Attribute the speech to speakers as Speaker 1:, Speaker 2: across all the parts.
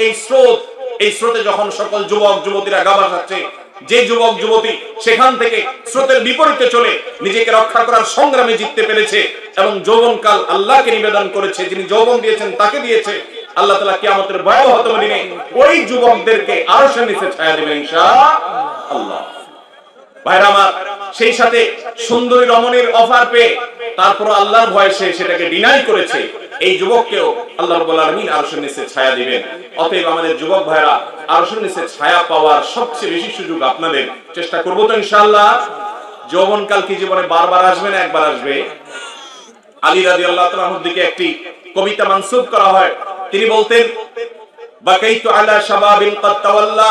Speaker 1: এই স্রোতে যখন সকল যুবক যুবতীরা গা ভাসাচ্ছে, যে যুবক যুবতী সেখান থেকে স্রোতের বিপরীতে চলে নিজেকে রক্ষা করার সংগ্রামে জিততে পেরেছে এবং যৌবনকাল আল্লাহকে নিবেদন করেছে, যিনি যৌবন দিয়েছেন তাকে দিয়েছে, আল্লাহ তাআলা কিয়ামতের ভয়াবহতম দিনে ওই যুবকদেরকে আরশের নিচে ছায়া দেবেন ইনশাআল্লাহ। ভাইরা আমার, সেই সাথে সুন্দরী রমণীর অফার পেয়ে তারপর আল্লাহর ভয়ে সে সেটাকে ডিনাই করেছে, এই যুবককেও আল্লাহ রাব্বুল আলামিন আরশের নিচে ছায়া দিবেন। অতএব আমাদের যুবক ভাইরা আরশের নিচে ছায়া পাওয়ার সবচেয়ে বেশি সুযোগ আপনাদের, চেষ্টা করব তো ইনশাআল্লাহ। যৌবনকাল কি জীবনে বারবার আসবে না একবার আসবে? আলী রাদিয়াল্লাহু তাআলা আনহুর দিকে একটি কবিতা মানসুব করা হয়, তিনি বলতেন বাকাইতু আলা শাবাবিন ক্বাদ তাওয়াল্লা,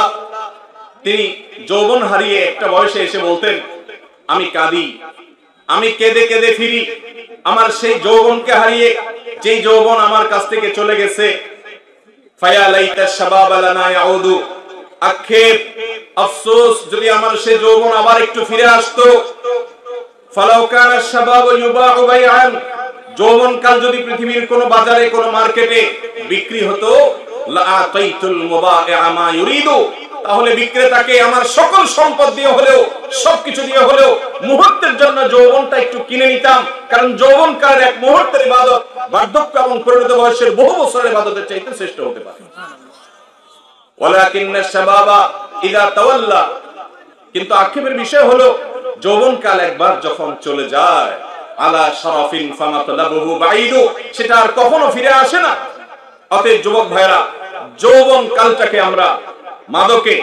Speaker 1: তিনি যৌবন হারিয়ে একটা বয়সে এসে বলতেন আমি কাঁদি, আমি কেঁদে কেঁদে ফিরি আমার সেই যৌবনকে হারিয়ে, যেই যৌবন আমার কাছ থেকে চলে গেছে। ফায়া লাইতা শাবাব লানা ইয়াউদু, আক্ষেপ আফসোস যদি আমার সেই যৌবন আবার একটু ফিরে আসতো। ফালাউ কানা শাবাব ইউবাউ বাইআন, যৌবনকাল যদি পৃথিবীর কোন বাজারে কোন মার্কেটে বিক্রি হতো, লা আতাইতুল মুবাইআ মা ইউরিদু, তাহলে বিক্রেতাকে আমার সকল সম্পদ দিয়ে হলেও, সবকিছু দিয়ে হলেও মুহূর্তের জন্য যৌবনটা একটু কিনে নিতাম, কারণ যৌবনকালের এক মুহূর্তের ইবাদত বার্ধক্য এবং পরিণত বয়সের বহু বছরের ইবাদতের চাইতে শ্রেষ্ঠ হতে পারে। ওয়ালাকিন্নাশ শাবাবা ইযা তাওয়াল্লা, কিন্তু আক্ষেপের বিষয় হলো যৌবনকাল একবার যখন চলে যায়, আলা শারাফিন ফামাতলাবুহু বাঈদু, সেটা আর কখনো ফিরে আসে না। অতএব যুবক ভাইরা, যৌবন কালটাকে আমরা মাদকে,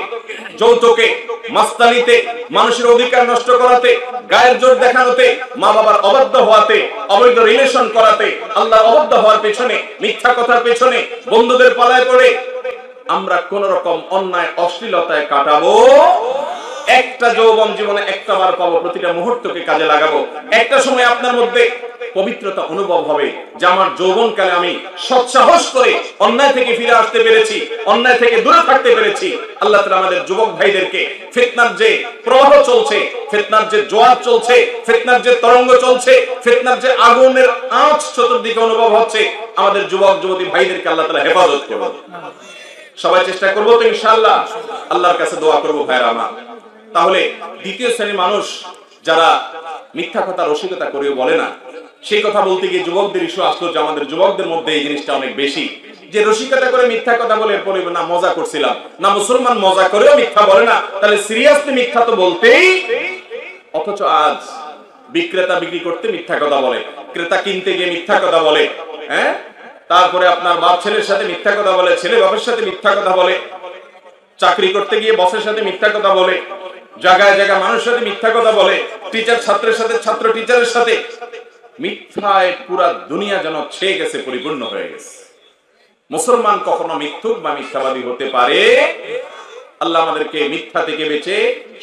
Speaker 1: যৌতুকে, মাস্তানিতে, মানুষের অধিকার নষ্ট করাতে, গায়ের জোর দেখানোতে, মা বাবার অবাধ্য হওয়াতে, অবৈধ রিলেশন করাতে, আল্লাহর অবাধ্য হওয়ার পেছনে, মিথ্যা কথার পেছনে, বন্ধুদের পালায় পড়ে আমরা কোন রকম অন্যায় অশ্লীলতায় কাটাবো। একটা যৌবন জীবনে একটা বার পাবো, প্রতিটা মুহূর্তকে কাজে লাগাবো। একটা সময় আপনার মধ্যে পবিত্রতা অনুভব হবে যে আমার যৌবনকালে আমি সৎসাহস করে অন্যায় থেকে ফিরে আসতে পেরেছি, অন্যায় থেকে দূরে থাকতে পেরেছি। আল্লাহ তাআলা আমাদের যুবক ভাইদেরকে ফিতনার যে প্রবাহ চলছে, ফিতনার যে জোয়ার চলছে, ফিতনার যে তরঙ্গ চলছে, ফিতনার যে আগুনের আঁচ চতুর্দিকে অনুভব হচ্ছে, আমাদের যুবক যুবতী ভাইদেরকে আল্লাহ তাআলা হেফাজত করবেন। সবাই চেষ্টা করবো তো ইনশাআল্লাহ। আল্লাহর কাছে দোয়া করবো ভাইরা আমার। তাহলে দ্বিতীয় শ্রেণীর মানুষ যারা মিথ্যা কথা রসিকতা করেও বলে না, সেই কথা বলতে গিয়ে যুবকদের ইস্যু আসলো যে আমাদের যুবকদের মধ্যে এই জিনিসটা অনেক বেশি, যে রসিকতা করে মিথ্যা কথা বলে পরে না মজা করছিলাম, না মুসলমান মজা করেও মিথ্যা বলে না, তাহলে সিরিয়াসলি মিথ্যা তো বলতেই। অথচ আজ বিক্রেতা বিক্রি করতে মিথ্যা কথা বলে, ক্রেতা কিনতে গিয়ে মিথ্যা কথা বলে, হ্যাঁ, তারপরে আপনার বাপ ছেলের সাথে মিথ্যা কথা বলে, ছেলে বাপের সাথে মিথ্যা কথা বলে, চাকরি করতে গিয়ে বসের সাথে মিথ্যা কথা বলে, জায়গায় জায়গায় মানুষের সাথে মিথ্যা কথা বলে, টিচার ছাত্রের সাথে, ছাত্র টিচারের সাথে। মিথ্যায় পুরা দুনিয়া যেন ছেয়ে গেছে, পরিপূর্ণ হয়ে গেছে। মুসলমান কখনো মিথ্যুক বা মিথ্যাবাদী হতে পারে? আল্লাহ আমাদেরকে মিথ্যা থেকে বেঁচে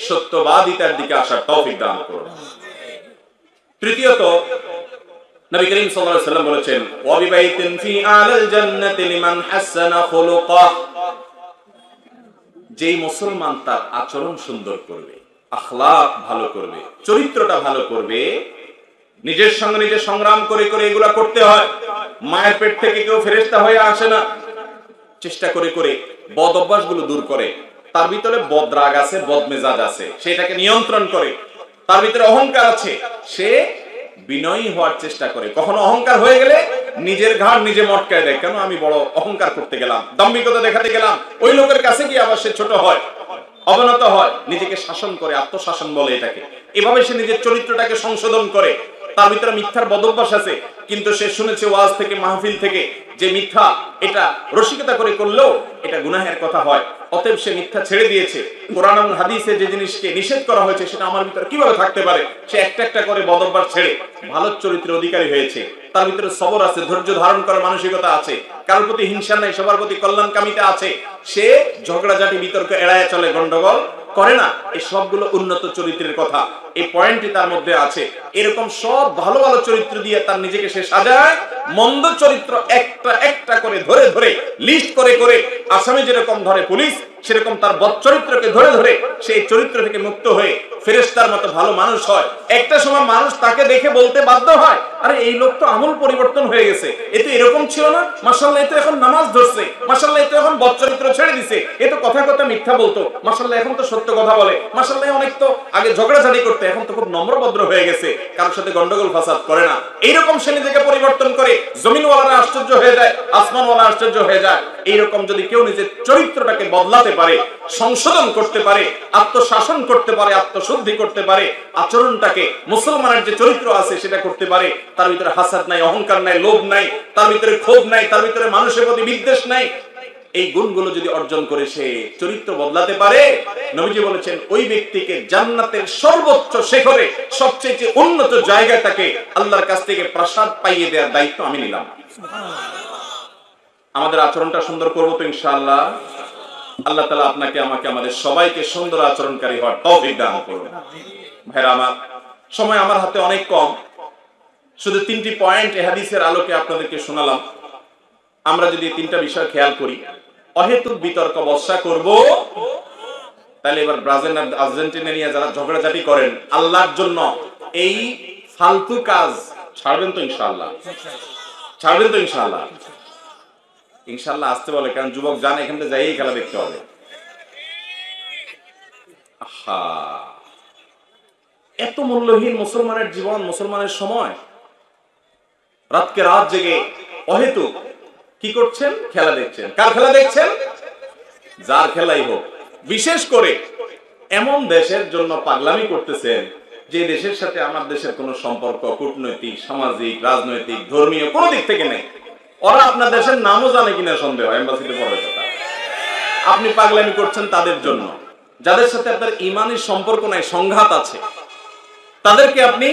Speaker 1: সত্যবাদিতার দিকে আসার তৌফিক দান করুন। তৃতীয়ত, নবী করিম সাল্লাল্লাহু আলাইহি ওয়াসাল্লাম বলেছেন, ওয়া বিবাইতিন ফি আলাল জান্নাতি লিমান হাসানা খুলুকাহ, যেই মুসলমান তার আচরণ সুন্দর করবে, আখলাক ভালো করবে, চরিত্রটা ভালো করবে, নিজের সঙ্গে নিজে সংগ্রাম করে করে এগুলা করতে হয়। মায়ের পেট থেকে কেউ ফেরেশতা হয়ে আসে না। চেষ্টা করে করে বদ অভ্যাসগুলো দূর করে, তার ভিতরে বদ রাগ আছে, বদ মেজাজ আছে, সেটাকে নিয়ন্ত্রণ করে, তার ভিতরে অহংকার আছে, সে বিনয়ী হওয়ার চেষ্টা করে। কখনো অহংকার হয়ে গেলে নিজের ঘাড় নিজে মটকায় দেয়, কেন আমি বড় অহংকার করতে গেলাম, দাম্ভিকতা দেখাতে গেলাম, ওই লোকের কাছে গিয়ে আবার সে ছোট হয়, অবনত হয়, নিজেকে শাসন করে, আত্মশাসন বলে এটাকে। এভাবে সে নিজের চরিত্রটাকে সংশোধন করে। তার ভিতরে মিথ্যার বদভ্যাস আছে, কিন্তু সে শুনেছে ওয়াজ থেকে, মাহফিল থেকে, যে মিথ্যা এটা রসিকতা করে করলেও এটা গুনাহের কথা হয়। অতএব সে মিথ্যা ছেড়ে দিয়েছে। কোরআন এবং হাদিসে যে জিনিসকে নিষেধ করা হয়েছে সেটা আমার ভিতরে কিভাবে থাকতে পারে, সে একটা একটা করে বদভ্যাস ছেড়ে ভালো চরিত্রের অধিকারী হয়েছে। তার ভিতরে সবর আছে, ধৈর্য ধারণ করার মানসিকতা আছে, কারোর প্রতি হিংসা নাই, সবার প্রতি কল্যাণকামিতা আছে, সে ঝগড়াঝাটি বিতর্ক এড়ায় চলে, গন্ডগোল করে না। এই সবগুলো উন্নত চরিত্রের কথা। এই পয়েন্টটি তার মধ্যে আছে। এরকম সব ভালো ভালো চরিত্র দিয়ে তার নিজেকে সে সাজায়, মন্দ চরিত্র একটা একটা করে ধরে ধরে লিস্ট করে করে আসামি যেরকম ধরে পুলিশ, সেরকম তার বদ চরিত্রকে ধরে ধরে সেই চরিত্র থেকে মুক্ত হয়ে ফেরেশতার মতো ভালো মানুষ হয়। একটা সময় মানুষ তাকে দেখে বলতে বাধ্য হয়, আরে এই লোক তো আমূল পরিবর্তন হয়ে গেছে, এ তো এরকম ছিল না, মাশাআল্লাহ এ তো এখন নামাজ ধরছে, মাশাআল্লাহ এ তো এখন বদ চরিত্র ছেড়ে দিছে, এ তো কথা কথা মিথ্যা বলতো, মাশাআল্লাহ এখন তো সত্য কথা বলে, মাশাআল্লাহ অনেক তো আগে ঝগড়াঝাড়ি করতে, এখন তো খুব নম্র ভদ্র হয়ে গেছে, কারোর সাথে গন্ডগোল ফাসাদ করে না। এইরকম সে নিজেকে পরিবর্তন করে জমিনওয়ালারা আশ্চর্য হয়ে যায়, আসমানওয়ালা আশ্চর্য হয়ে যায়। এইরকম যদি কেউ নিজের চরিত্রটাকে বদলাতে পারে, সংশোধন করতে পারে, আত্মশাসন করতে পারে, আত্মশুদ্ধি করতে পারে, আচরণটাকে মুসলমানের যে চরিত্র আছে সেটা করতে পারে, তার ভিতরে হাসাদ নাই, অহংকার নাই, লোভ নাই, তার ভিতরে ক্ষোভ নাই, তার ভিতরে মানুষের প্রতি বিদ্বেষ নাই, এই গুণগুলো যদি অর্জন করে সে চরিত্র বদলাতে পারে, নবীজি বলেছেন ওই ব্যক্তিকে জান্নাতের সর্বোচ্চ শিখরে সবচেয়ে উন্নত জায়গাটাকে আল্লাহর কাছ থেকে প্রসাদ পাইয়ে দেওয়ার দায়িত্ব আমি নিলাম। আমাদের আচরণটা সুন্দর করব তো ইনশাআল্লাহ। আল্লাহ তাআলা আপনাকে আমাকে আমাদের সবাইকে সুন্দর আচরণকারী হওয়ার তৌফিক দান করুন। ভাইরা আমার, সময় আমার হাতে অনেক কম, শুধু 3টি পয়েন্ট এই হাদিসের আলোকে আপনাদেরকে শোনালাম। আমরা যদি 3টা বিষয় খেয়াল করি, অহেতুক বিতর্ক বর্ষা করব, তাহলে এবার ব্রাজিল আর আর্জেন্টিনা নিয়ে যারা ঝগড়াঝাটি করেন আল্লাহর জন্য, এই ফালতু কাজ ছাড়বেন তো ইনশাআল্লাহ? ছাড়বেন তো ইনশাআল্লাহ? ইনশাআল্লাহ আসতে বলে, কারণ যুবক জানে এখান থেকে যাই খেলা দেখতে হবে। এত মূল্যহীন মুসলমানের জীবন, মুসলমানের সময়, রাতকে রাত জেগে অহেতুক কি করছেন? খেলা দেখছেন। কার খেলা দেখছেন? যার খেলাই হোক। বিশেষ করে এমন দেশের জন্য পাগলামি করতেছেন যে দেশের সাথে আমার দেশের কোনো সম্পর্ক কূটনৈতিক, সামাজিক, রাজনৈতিক, ধর্মীয় কোনো দিক থেকে নেই। ওরা আপনার দেশের নামও জানে কিনা সন্দেহ, এমবাসিতে পড়ার কথা। আপনি পাগলামি করছেন তাদের জন্য, যাদের সাথে আপনার ইমানের সম্পর্ক নাই, সংঘাত আছে, তাদেরকে আপনি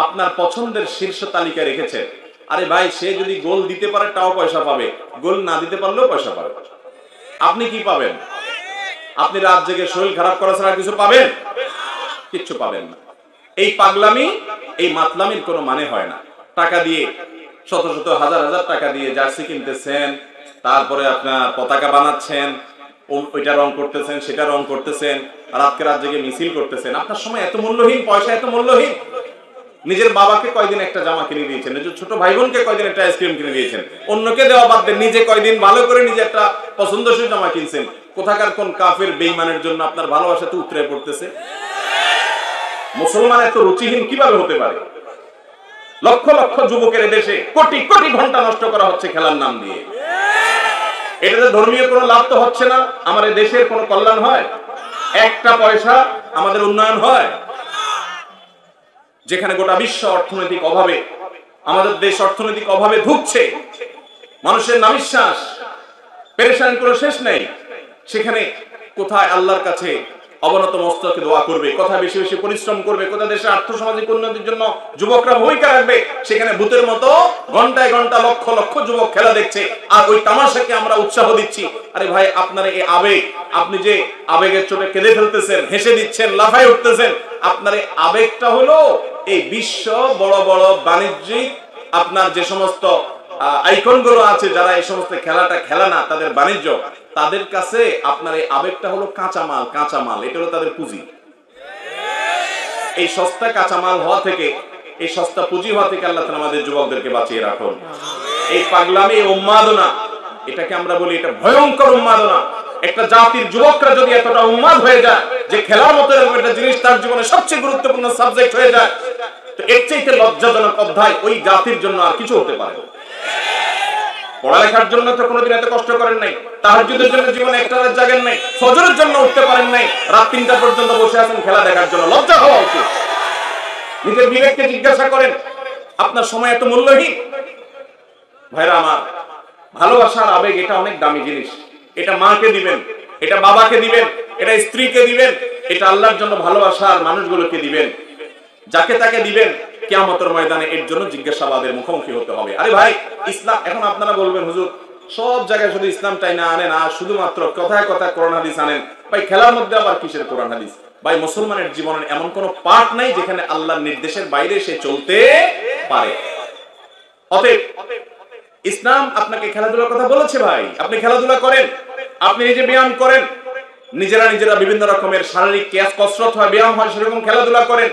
Speaker 1: আপনার পছন্দের শীর্ষ তালিকা রেখেছেন। আরে ভাই, সে যদি গোল দিতে পারে তাও পয়সা পাবে, গোল না দিতে পারলেও পয়সা পাবে। আপনি কি পাবেন? আপনি রাত জেগে শরীর খারাপ করা ছাড়া কিছু পাবেন? কিচ্ছু পাবেন না। এই পাগলামি, এই মাতলামির কোনো মানে হয় না। টাকা দিয়ে, শত শত হাজার হাজার টাকা দিয়ে জার্সি কিনতেছেন, তারপরে আপনার পতাকা বানাচ্ছেন, ওইটা রং করতেছেন, সেটা রং করতেছেন, রাতকে রাত জেগে মিছিল করতেছেন। আপনার সময় এত মূল্যহীন, পয়সা এত মূল্যহীন। নিজের বাবাকে কয়দিন একটা জামা কিনে দিয়েছেন, নিজের ছোট ভাই বোনকে কয়দিন একটা আইসক্রিম কিনে দিয়েছেন, অন্যকে দেওয়া বাদ দেন, নিজে কয়দিন ভালো করে নিজে একটা পছন্দসই জামা কিনছেন। কোথাকার কোন কাফের বেঈমানের জন্য আপনার ভালোবাসা তো উতরে পড়তেছে। মুসলমান এত রুচিহীন কিভাবে হতে পারে? লক্ষ লক্ষ যুবকের দেশে কোটি কোটি ঘন্টা নষ্ট করা হচ্ছে খেলার নাম দিয়ে। এটাতে ধর্মীয় কোনো লাভ তো হচ্ছে না, আমার এই দেশের কোনো কল্যাণ হয়? একটা পয়সা আমাদের উন্নয়ন হয়? যেখানে গোটা বিশ্ব অর্থনৈতিক অভাবে, আমাদের দেশ অর্থনৈতিক অভাবে ধুঁকছে, মানুষের নাভিশ্বাস, পেরেশানির কোনো শেষ নেই, সেখানে কোথায় আল্লাহর কাছে অবনত মস্তকে দোয়া করবে, কোথায় বেশি বেশি পরিশ্রম করবে, কোথায় দেশের আর্থসামাজিক উন্নতির জন্য যুবকরা ভূমিকা রাখবে, সেখানে ভূতের মতো ঘন্টায় ঘন্টা লক্ষ লক্ষ যুবক খেলা দেখছে, আর ওই তামাশাকে আমরা উৎসাহ দিচ্ছি। আরে ভাই, আপনার এই আবেগ, আপনি যে আবেগের চোটে কেঁদে ফেলতেছেন, হেসে দিচ্ছেন, লাফায় উঠতেছেন, আপনার এই আবেগটা হলো এই বিশ্ব বড় বড় বাণিজ্যিক আপনার যে সমস্ত আইকন গুলো আছে, যারা এই সমস্ত খেলাটা খেলে না, তাদের বাণিজ্য, তাদের কাছে আপনার এই আবেগটা হলো কাঁচামাল। কাঁচামাল, এটা হলো তাদের পুঁজি। এই সস্তা কাঁচামাল হওয়া থেকে, এই সস্তা পুঁজি হওয়া থেকে আল্লাহ তাআলা আমাদের যুবকদেরকে বাঁচিয়ে রাখুন। এই পাগলামি, এই উন্মাদনা, এটাকে আমরা বলি এটা ভয়ঙ্কর উন্মাদনা। একটা জাতির যুবকরা যদি এতটা উন্মাদ হয়ে যায় যে খেলার মতো এরকম একটা জিনিস তার জীবনে সবচেয়ে গুরুত্বপূর্ণ সাবজেক্ট হয়ে যায়, তো এর চাইতে লজ্জাজনক অধ্যায় ওই জাতির জন্য আর কিছু হতে পারে না। পড়ালেখার জন্য তো কোনোদিন এত কষ্ট করেন নাই, তাহাজ্জুদের জন্য জীবনে একটা রাত জাগেন নাই, ফজরের জন্য উঠতে পারেন নাই, রাত 3টা পর্যন্ত বসে আছেন খেলা দেখার জন্য। লজ্জা হওয়া উচিত। নিজের বিবেককে জিজ্ঞাসা করেন, আপনার সময় এত মূল্যহীন? ভাইরা আমার, ভালোবাসার আবেগ এটা অনেক দামি জিনিস। এটা মাকে দিবেন, এটা বাবাকে দিবেন, এটা স্ত্রীকে দিবেন, এটা আল্লাহর জন্য ভালোবাসার মানুষগুলোকে দিবেন। যাকে তাকে দিবেন, কিয়ামতের ময়দানে এর জন্য জিজ্ঞাসাবাদের মুখোমুখি হতে হবে। আরে ভাই, ইসলাম, এখন আপনারা বলবেন হুজুর সব জায়গায় শুধু ইসলামটাই না আনেন, আর শুধুমাত্র কথায় কথায় কোরআন হাদিস আনেন। ভাই, খেলার মধ্যে আবার কিসের কোরআন হাদিস? ভাই মুসলমানের জীবনের এমন কোন পার্ট নাই যেখানে আল্লাহর নির্দেশের বাইরে সে চলতে পারে। অতএব ইসলাম আপনাকে খেলাধুলার কথা বলেছে ভাই, আপনি খেলাধুলা করেন, আপনি নিজে ব্যায়াম করেন, নিজেরা বিভিন্ন রকমের শারীরিক কসরত হয়, ব্যায়াম হয়, সেরকম খেলাধুলা করেন।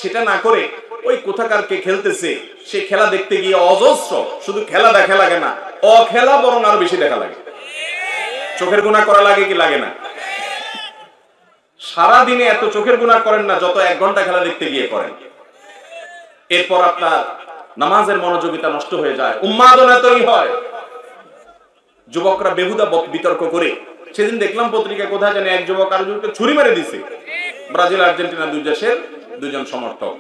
Speaker 1: সেটা না করে ওই কোথাকার কে খেলতেছে সে খেলা দেখতে গিয়ে অজস্র শুধু খেলা দেখা লাগে না, অখেলা বরং আরো বেশি দেখা লাগে। চোখের গুনাহ করা লাগে কি লাগে না? সারা দিনে এত চোখের গুনাহ করেন না যত 1 ঘন্টা খেলা দেখতে গিয়ে করেন। এরপর আপনার নামাজের মনোযোগিতা নষ্ট হয়ে যায়, উন্মাদনা তৈরি হয়, যুবকরা বেহুদা বিতর্ক করে। সেদিন দেখলাম পত্রিকা কোথায় জানি এক যুবক আর যুবককে ছুরি মেরে দিছে, ব্রাজিল আর্জেন্টিনা দুই দেশের দুজন সমর্থক।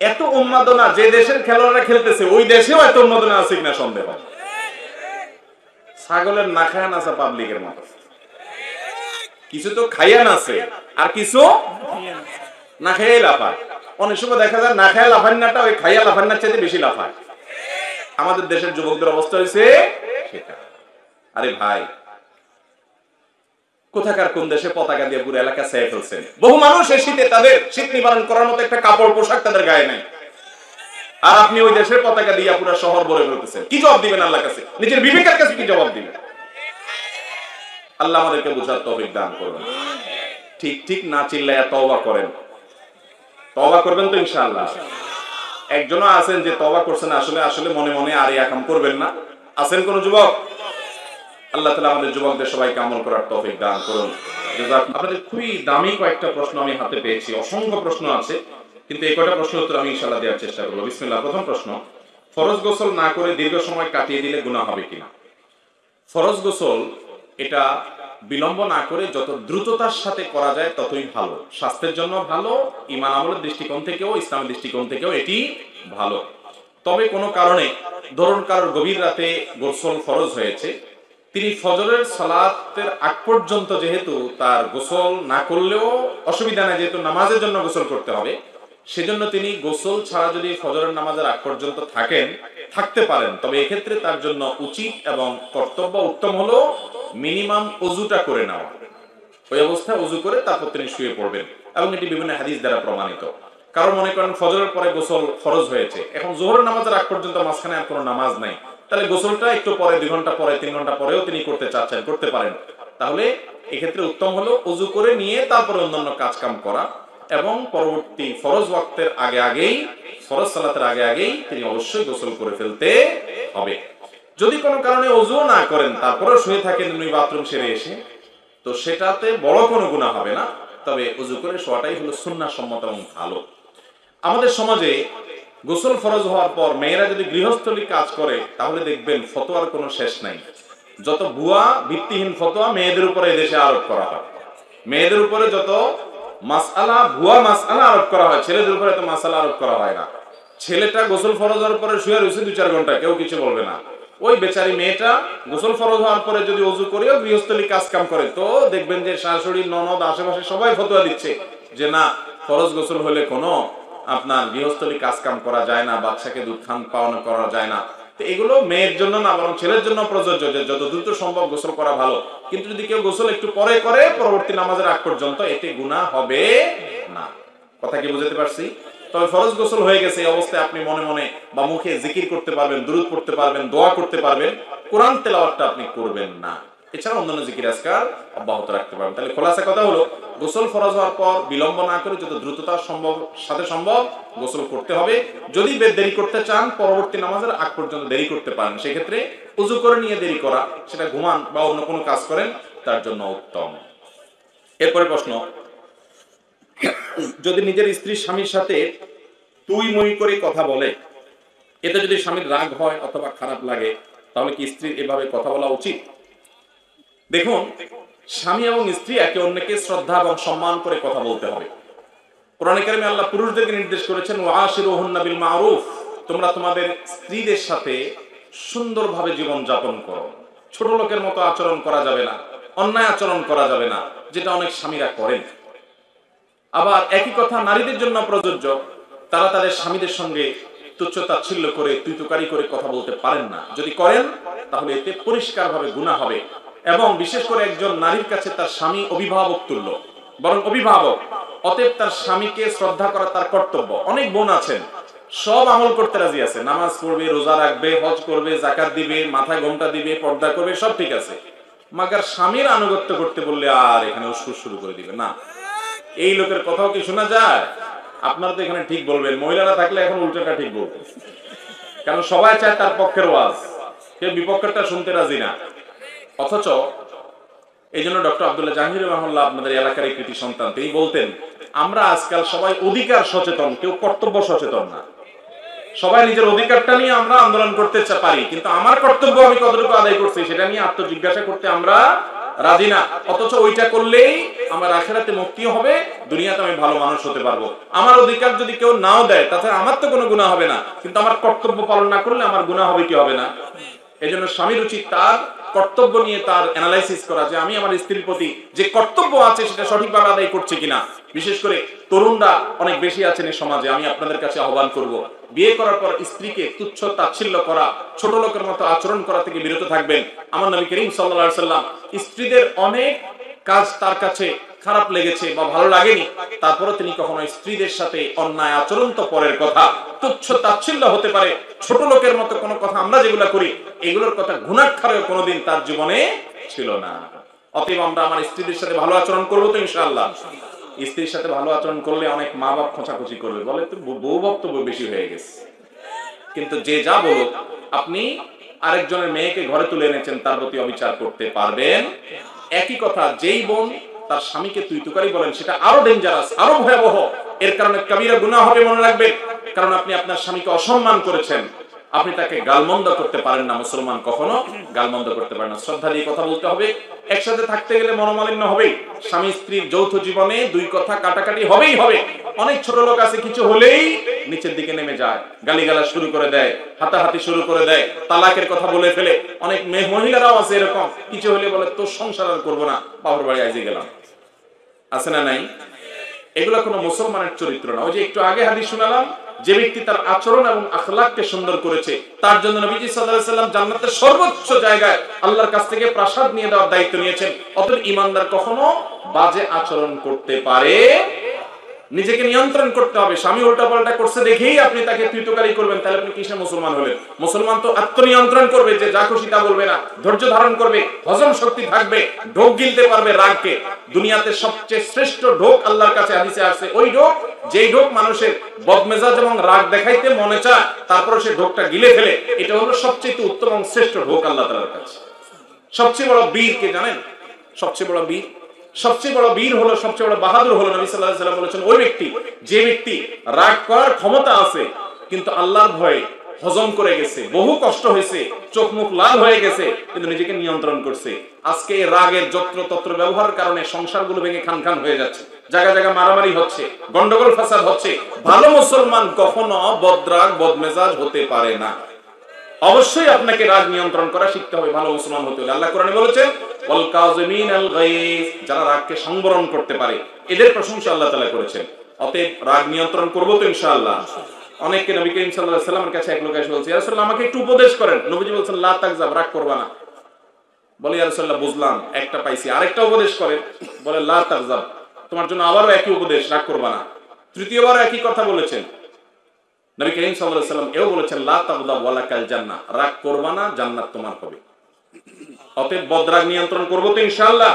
Speaker 1: এত উন্মাদনা, যে দেশের খেলোয়াড়রা খেলতেছে ওই দেশেও এত উন্মাদনা আছে কিনা সন্দেহ। ছাগলের না খায়া নাচা পাবলিকের মতো, কিছু তো খাইয়া নাচে আর কিছু না খাইয়াই লাফায়। অনেক সময় দেখা যায় না খাইয়া লাফান্নাটা ওই খাইয়া লাফান্নার চাইতে বেশি লাফায়। আমাদের দেশের যুবকদের অবস্থা হয়েছে সেটা। আরে ভাই, কোথাকার কোন দেশে পতাকা দিয়ে পুরো এলাকা ছেয়ে ফেলছেন। বহু মানুষ এই শীতে তাদের শীত নিবারণ করার মতো একটা কাপড় পোশাক তাদের গায়ে নাই, আর আপনি ওই দেশের পতাকা দিয়ে পুরো শহর ভরে ফেলতেছেন। কি জবাব দিবেন আল্লাহর কাছে? নিজের বিবেকের কাছে কি জবাব দিবেন? আল্লাহ আমাদেরকে বুঝার তৌফিক দান করুন। ঠিক ঠিক না চিল্লায়া তওবা করেন। তওবা করবেন তো ইনশাআল্লাহ? একজনও আছেন যে তওবা করছেন আসলে মনে মনে আর এই কাম করবেন না? আছেন কোন যুবক? আল্লাহ তাআলা আমাদের যুবকদের সবাইকে আমল করার তৌফিক দান করুন। আপনাদের খুবই দামি কয়েকটা প্রশ্ন আমি হাতে পেয়েছি, অসংখ্য প্রশ্ন আছে, কিন্তু এই কয়টা প্রশ্নের উত্তর আমি ইনশাআল্লাহ দেওয়ার চেষ্টা করব। বিসমিল্লাহ। প্রথম প্রশ্ন, ফরজ গোসল না করে দীর্ঘ সময় কাটিয়ে দিলে গুনাহ হবে কিনা? ফরজ গোসল এটা বিলম্ব না করে যত দ্রুততার সাথে করা যায় ততই ভালো, স্বাস্থ্যের জন্য ভালো, ঈমান আমলের দৃষ্টিকোণ থেকেও, ইসলামের দৃষ্টিকোণ থেকেও এটি ভালো। তবে কোনো কারণে ধরুন কারোর গভীর রাতে গোসল ফরজ হয়েছে, তিনি ফজরের সালাতের আগ পর্যন্ত যেহেতু তার গোসল না করলেও অসুবিধা নাই, যেহেতু নামাজের জন্য গোসল করতে হবে, সেজন্য তিনি গোসল ছাড়া যদি ফজরের নামাজের আগ পর্যন্ত থাকতে পারেন, তবে এক্ষেত্রে তার জন্য উচিত এবং কর্তব্য উত্তম হলো মিনিমাম ওযুটা করে নেওয়া। ওই অবস্থায় ওযু করে তারপর তিনি শুয়ে পড়বেন, এবং এটি বিভিন্ন হাদিস দ্বারা প্রমাণিত। কারণ মনে করেন ফজরের পরে গোসল ফরজ হয়েছে, এখন যোহরের নামাজের আগ পর্যন্ত মাঝখানে আর কোনো নামাজ নাই, তাহলে গোসলটা একটু পরে, 2 ঘন্টা পরে, 3 ঘন্টা পরেও তিনি করতে চাচ্ছেন, করতে পারেন। তাহলে এক্ষেত্রে উত্তম হলো ওযু করে নিয়ে তারপরে অন্যান্য কাজ কাম করা, এবং পরবর্তী ফরজ ওয়াক্তের আগেই, ফরজ সালাতের আগেই তিনি অবশ্যই গোসল করে ফেলতে হবে। যদি কোনো কারণে ওযু না করেন তারপরেও শুয়ে থাকেন উনি বাথরুম সেরে এসে, তো সেটাতে বড় কোনো গুনাহ হবে না, তবে ওযু করে শোয়াটাই হলো সুন্নাহ সম্মত এবং ভালো। আমাদের সমাজে গোসল ফরজ হওয়ার পর মেয়েরা যদি গৃহস্থলী কাজ করে তাহলে দেখবেন ফতোয়ার কোনো শেষ নাই। যত ভুয়া ভিত্তিহীন ফতোয়া মেয়েদের উপরে এদেশে আরোপ করা হয়, মেয়েদের উপরে যত মাসআলা, ভুয়া মাসআলা আরোপ করা হয়, ছেলেদের উপরে তো মাসআলা আরোপ করা হয় না। ছেলেটা গোসল ফরজ হওয়ার পরে শুয়ে রয়েছে 2-4 ঘন্টা, কেউ কিছু বলবে না। ওই বেচারি মেয়েটা গোসল ফরজ হওয়ার পরে যদি ওযু করেও গৃহস্থলী কাজ কাম করে, তো দেখবেন যে শাশুড়ি, ননদ, আশেপাশে সবাই ফতোয়া দিচ্ছে যে না, ফরজ গোসল হলে কোনো আপনার গৃহস্থলী কাজ কাম করা যায় না, বাচ্চাকে দুধ খান পাওয়ানো করা যায় না। তো এগুলো মেয়ের জন্য না, বরং ছেলের জন্য প্রযোজ্য যে যত দ্রুত সম্ভব গোসল করা ভালো। কিন্তু যদি কেউ গোসল একটু পরে করে পরবর্তী নামাজের আগ পর্যন্ত, এতে গুনাহ হবে না। কথা কি বুঝতে পারছি? তবে ফরজ গোসল হয়ে গেছে এই অবস্থায় আপনি মনে মনে বা মুখে জিকির করতে পারবেন, দুরূদ পড়তে পারবেন, দোয়া করতে পারবেন, কোরআন তেলাওয়াতটা আপনি করবেন না। এছাড়া অন্যান্য জিকির আজকার অব্যাহত রাখতে পারবেন। তাহলে খোলাসা কথা হলো, গোসল ফরজ হওয়ার পর বিলম্ব না করে যত দ্রুততার সাথে সম্ভব গোসল করতে হবে। যদি দেরি করতে চান পরবর্তী নামাজের আগ পর্যন্ত দেরি করতে পারেন, সেক্ষেত্রে ওযু করে নিয়ে দেরি করা, সেটা ঘুমান বা অন্য কোনো কাজ করেন, তার জন্য উত্তম। এরপরে প্রশ্ন, যদি নিজের স্ত্রী স্বামীর সাথে তুই মুই করে কথা বলে, এতে যদি স্বামীর রাগ হয় অথবা খারাপ লাগে, তাহলে কি স্ত্রীর এভাবে কথা বলা উচিত? দেখুন, স্বামী এবং স্ত্রী একে অন্যকে শ্রদ্ধা এবং সম্মান করে কথা বলতে হবে। কোরআনে কারিমে আল্লাহ পুরুষদেরকে নির্দেশ করেছেন, ওয়াশিরুহুন্না বিল মারুফ, তোমরা তোমাদের স্ত্রীদের সাথে সুন্দরভাবে জীবন যাপন করো। ছোট লোকের মতো আচরণ করা যাবে না, অন্যায় আচরণ করা যাবে না, যেটা অনেক স্বামীরা করেন। আবার একই কথা নারীদের জন্য প্রযোজ্য, তারা তাদের স্বামীদের সঙ্গে তুচ্ছ তাচ্ছিল্য করে, তুই তুকারি করে কথা বলতে পারেন না। যদি করেন তাহলে এতে পরিষ্কারভাবে গুনাহ হবে। এবং বিশেষ করে একজন নারীর কাছে তার স্বামী অভিভাবক তুল্য, বরং অভিভাবক। অতএব তার স্বামীকে শ্রদ্ধা করা তার কর্তব্য। অনেক বোন আছেন সব আমল করতে রাজি আছে, নামাজ পড়বে, রোজা রাখবে, হজ করবে, যাকাত দিবে, মাথায় ঘোমটা দিবে, পর্দা করবে, সব ঠিক আছে, মাগার স্বামীর আনুগত্য করতে বললে আর এখানে উস্কুস শুরু করে দিবে না। এই লোকের কথাও কি শোনা যায়? আপনারা তো এখানে ঠিক বলবেন, মহিলারা থাকলে এখন উল্টোটা ঠিক বলবে, কারণ সবাই চায় তার পক্ষের ওয়াজ, কেউ বিপক্ষেরটা শুনতে রাজি না। অথচ এই জন্য ডক্টর আব্দুল্লাহ জাহাঙ্গীর রহমাল্লাহ আপনাদের এলাকার কৃতি সন্তান, তিনি বলতেন আমরা আজকাল সবাই অধিকার সচেতন, কেউ কর্তব্য সচেতন না। সবাই নিজের অধিকারটা নিয়ে আমরা আন্দোলন করতে পারি, কিন্তু আমার কর্তব্য আমি কতটুকু আদায় করছি সেটা নিয়ে আত্মজিজ্ঞাসা করতে আমরা রাজি না। অথচ ওইটা করলেই আমার আখিরাতে মুক্তি হবে, দুনিয়াতে আমি ভালো মানুষ হতে পারবো। আমার অধিকার যদি কেউ নাও দেয় তাতে আমার তো কোনো গুনাহ হবে না, কিন্তু আমার কর্তব্য পালন না করলে আমার গুনাহ হবে কি হবে না? এই জন্য স্বামীর উচিত তার কর্তব্য নিয়ে তার অ্যানালাইসিস করা, যে আমি আমার স্ত্রীর প্রতি যে কর্তব্য আছে সেটা সঠিকভাবে আদায় করছি কিনা। বিশেষ করে তরুণরা অনেক বেশি আছেন এই সমাজে, আমি আপনাদের কাছে আহ্বান করব, বিয়ে করার পর স্ত্রীকে তুচ্ছ তাচ্ছিল্য করা, ছোট লোকের মতো আচরণ করা থেকে বিরত থাকবেন। আমার নবী করিম সাল্লাল্লাহু আলাইহি সাল্লাম স্ত্রীদের অনেক কাজ তার কাছে খারাপ লেগেছে বা ভালো লাগেনি, তারপরে তিনি কখনো স্ত্রীদের সাথে অন্যায় আচরণ তো পরের কথা, তুচ্ছ তাচ্ছিল্য হতে পারে, ছোট লোকের মতো কোনো কথা আমরা যেগুলা করি এগুলোর কথা ঘুণাক্ষরেও কোনোদিন তার জীবনে ছিল না। অতএব আমরা আমার স্ত্রীদের সাথে ভালো আচরণ করবো তো ইনশাআল্লাহ। স্ত্রীর সাথে ভালো আচরণ করলে অনেক মা বাপ খোঁচাখুচি করবে, বলে তো বউ বক্তব্য বেশি হয়ে গেছে। কিন্তু যে যা বলুক, আপনি আরেকজনের মেয়েকে ঘরে তুলে এনেছেন, তার প্রতি অবিচার করতে পারবেন? একই কথা যেই বোন তার স্বামীকে তুই তুকারি বলেন, সেটা আরো ডেঞ্জারাস, আরো ভয়াবহ। এর কারণে কবিরা গুনাহ হবে, মনে রাখবেন। কারণ আপনি আপনার স্বামীকে অসম্মান করেছেন, আপনি তাকে গালমন্দ করতে পারেন না। মুসলমান কখনো গালমন্দ করতে পারে না, শ্রদ্ধা দিয়ে কথা বলতে হবে। একসাথে থাকতে গেলে মনোমালিন্য হবে, স্বামী স্ত্রীর যৌথ জীবনে দুই কথা কাটাকাটি হবেই হবে। অনেক ছোট লোক আছে কিছু হলেই নিচের দিকে নেমে যায়, গালিগালাজ শুরু করে দেয়, হাতাহাতি শুরু করে দেয়, তালাকের কথা বলে ফেলে। অনেক মহিলারাও আছে এরকম, কিছু হলে বলে তোর সংসার আর করবো না, বাবার বাড়ি আইজে গেলাম। আছে না নাই? এগুলো কোনো মুসলমানের চরিত্র না। ওই যে একটু আগে হাদিস শোনালাম, যে ব্যক্তি তার আচরণ এবং আখলাককে সুন্দর করেছে তার জন্য নবীজি সাল্লাল্লাহু আলাইহি সাল্লাম জান্নাতের সর্বোচ্চ জায়গায় আল্লাহর কাছ থেকে প্রাসাদ নিয়ে দেওয়ার দায়িত্ব নিয়েছেন। অতএব ঈমানদার কখনো বাজে আচরণ করতে পারে, নিজেকে নিয়ন্ত্রণ করতে হবে। স্বামী উল্টাপাল্টা করছে দেখেই আপনি তাকে তুইতকারি করবেন, তাহলে আপনি কিসে মুসলমান হলেন? মুসলমান তো আত্মনিয়ন্ত্রণ করবে, যে যা খুশি তা বলবে না, ধৈর্য ধারণ করবে, হজম শক্তি থাকবে, ঢোক গিলতে পারবে রাগকে। দুনিয়াতে সবচেয়ে শ্রেষ্ঠ ঢোক আল্লাহর কাছে হাদিসে আছে ওই ঢোক, যেই ঢোক মানুষের বদমেজাজ এবং রাগ দেখাইতে মনে চায়, তারপরে সে ঢোকটা গিলে ফেলে। এটা হলো সবচেয়ে উত্তম এবং শ্রেষ্ঠ ঢোক আল্লাহ তাআলার কাছে। সবচেয়ে বড় বীর কে জানেন? সবচেয়ে বড় বীর, সবচেয়ে বড় বীর হলো, সবচেয়ে বড় বাহাদুর হলো, নবী সাল্লাল্লাহু আলাইহি ওয়াসাল্লাম বলেছেন ওই ব্যক্তি, যে ব্যক্তি রাগ করার ক্ষমতা আছে কিন্তু আল্লাহর ভয়ে হজম করে গেছে, বহু কষ্ট হয়েছে, চোখ মুখ লাল হয়ে গেছে, কিন্তু নিজেকে নিয়ন্ত্রণ করছে। আজকে এই রাগের যত্রতত্র ব্যবহারের কারণে সংসারগুলো ভেঙে খান খান হয়ে যাচ্ছে, জায়গা জায়গা মারামারি হচ্ছে, গন্ডগোল ফাসাদ হচ্ছে। ভালো মুসলমান কখনো বদরাগ বদমেজাজ হতে পারে না। অবশ্যই আপনাকে রাগ নিয়ন্ত্রণ করা শিখতে হবে ভালো মুসলমান হতে হলে। আল্লাহ কোরআনে বলেছেন ওয়াল কাযিমিনাল গায়জ, যারা রাগকে সংবরণ করতে পারে এদের প্রশংসা আল্লাহ তাআলা করেছেন। অতএব রাগ নিয়ন্ত্রণ করব তো ইনশাআল্লাহ। অনেককে নবী করিম সাল্লাল্লাহু আলাইহি সাল্লামের কাছে এক লোক এসে বলছে, ইয়া রাসূলুল্লাহ আমাকে একটু উপদেশ করেন। নবীজি বলেছেন লা তাকযাব, রাগ করবা না। বলে ইয়া রাসূলুল্লাহ বুঝলাম, একটা পাইছি, আরেকটা উপদেশ করেন। বলে লা তাকযাব, তোমার জন্য আবারও একই উপদেশ, রাগ করবা না। তৃতীয়বার একই কথা বলেছেন। নবী করিম সাল্লাল্লাহু আলাইহি সাল্লাম এও বলেছেন লা তাগদাব ওয়ালাকাল জান্নাহ, রাগ করবা না, জান্নাত তোমার হবে। অতএব বদরাগ নিয়ন্ত্রণ করব তো ইনশাআল্লাহ।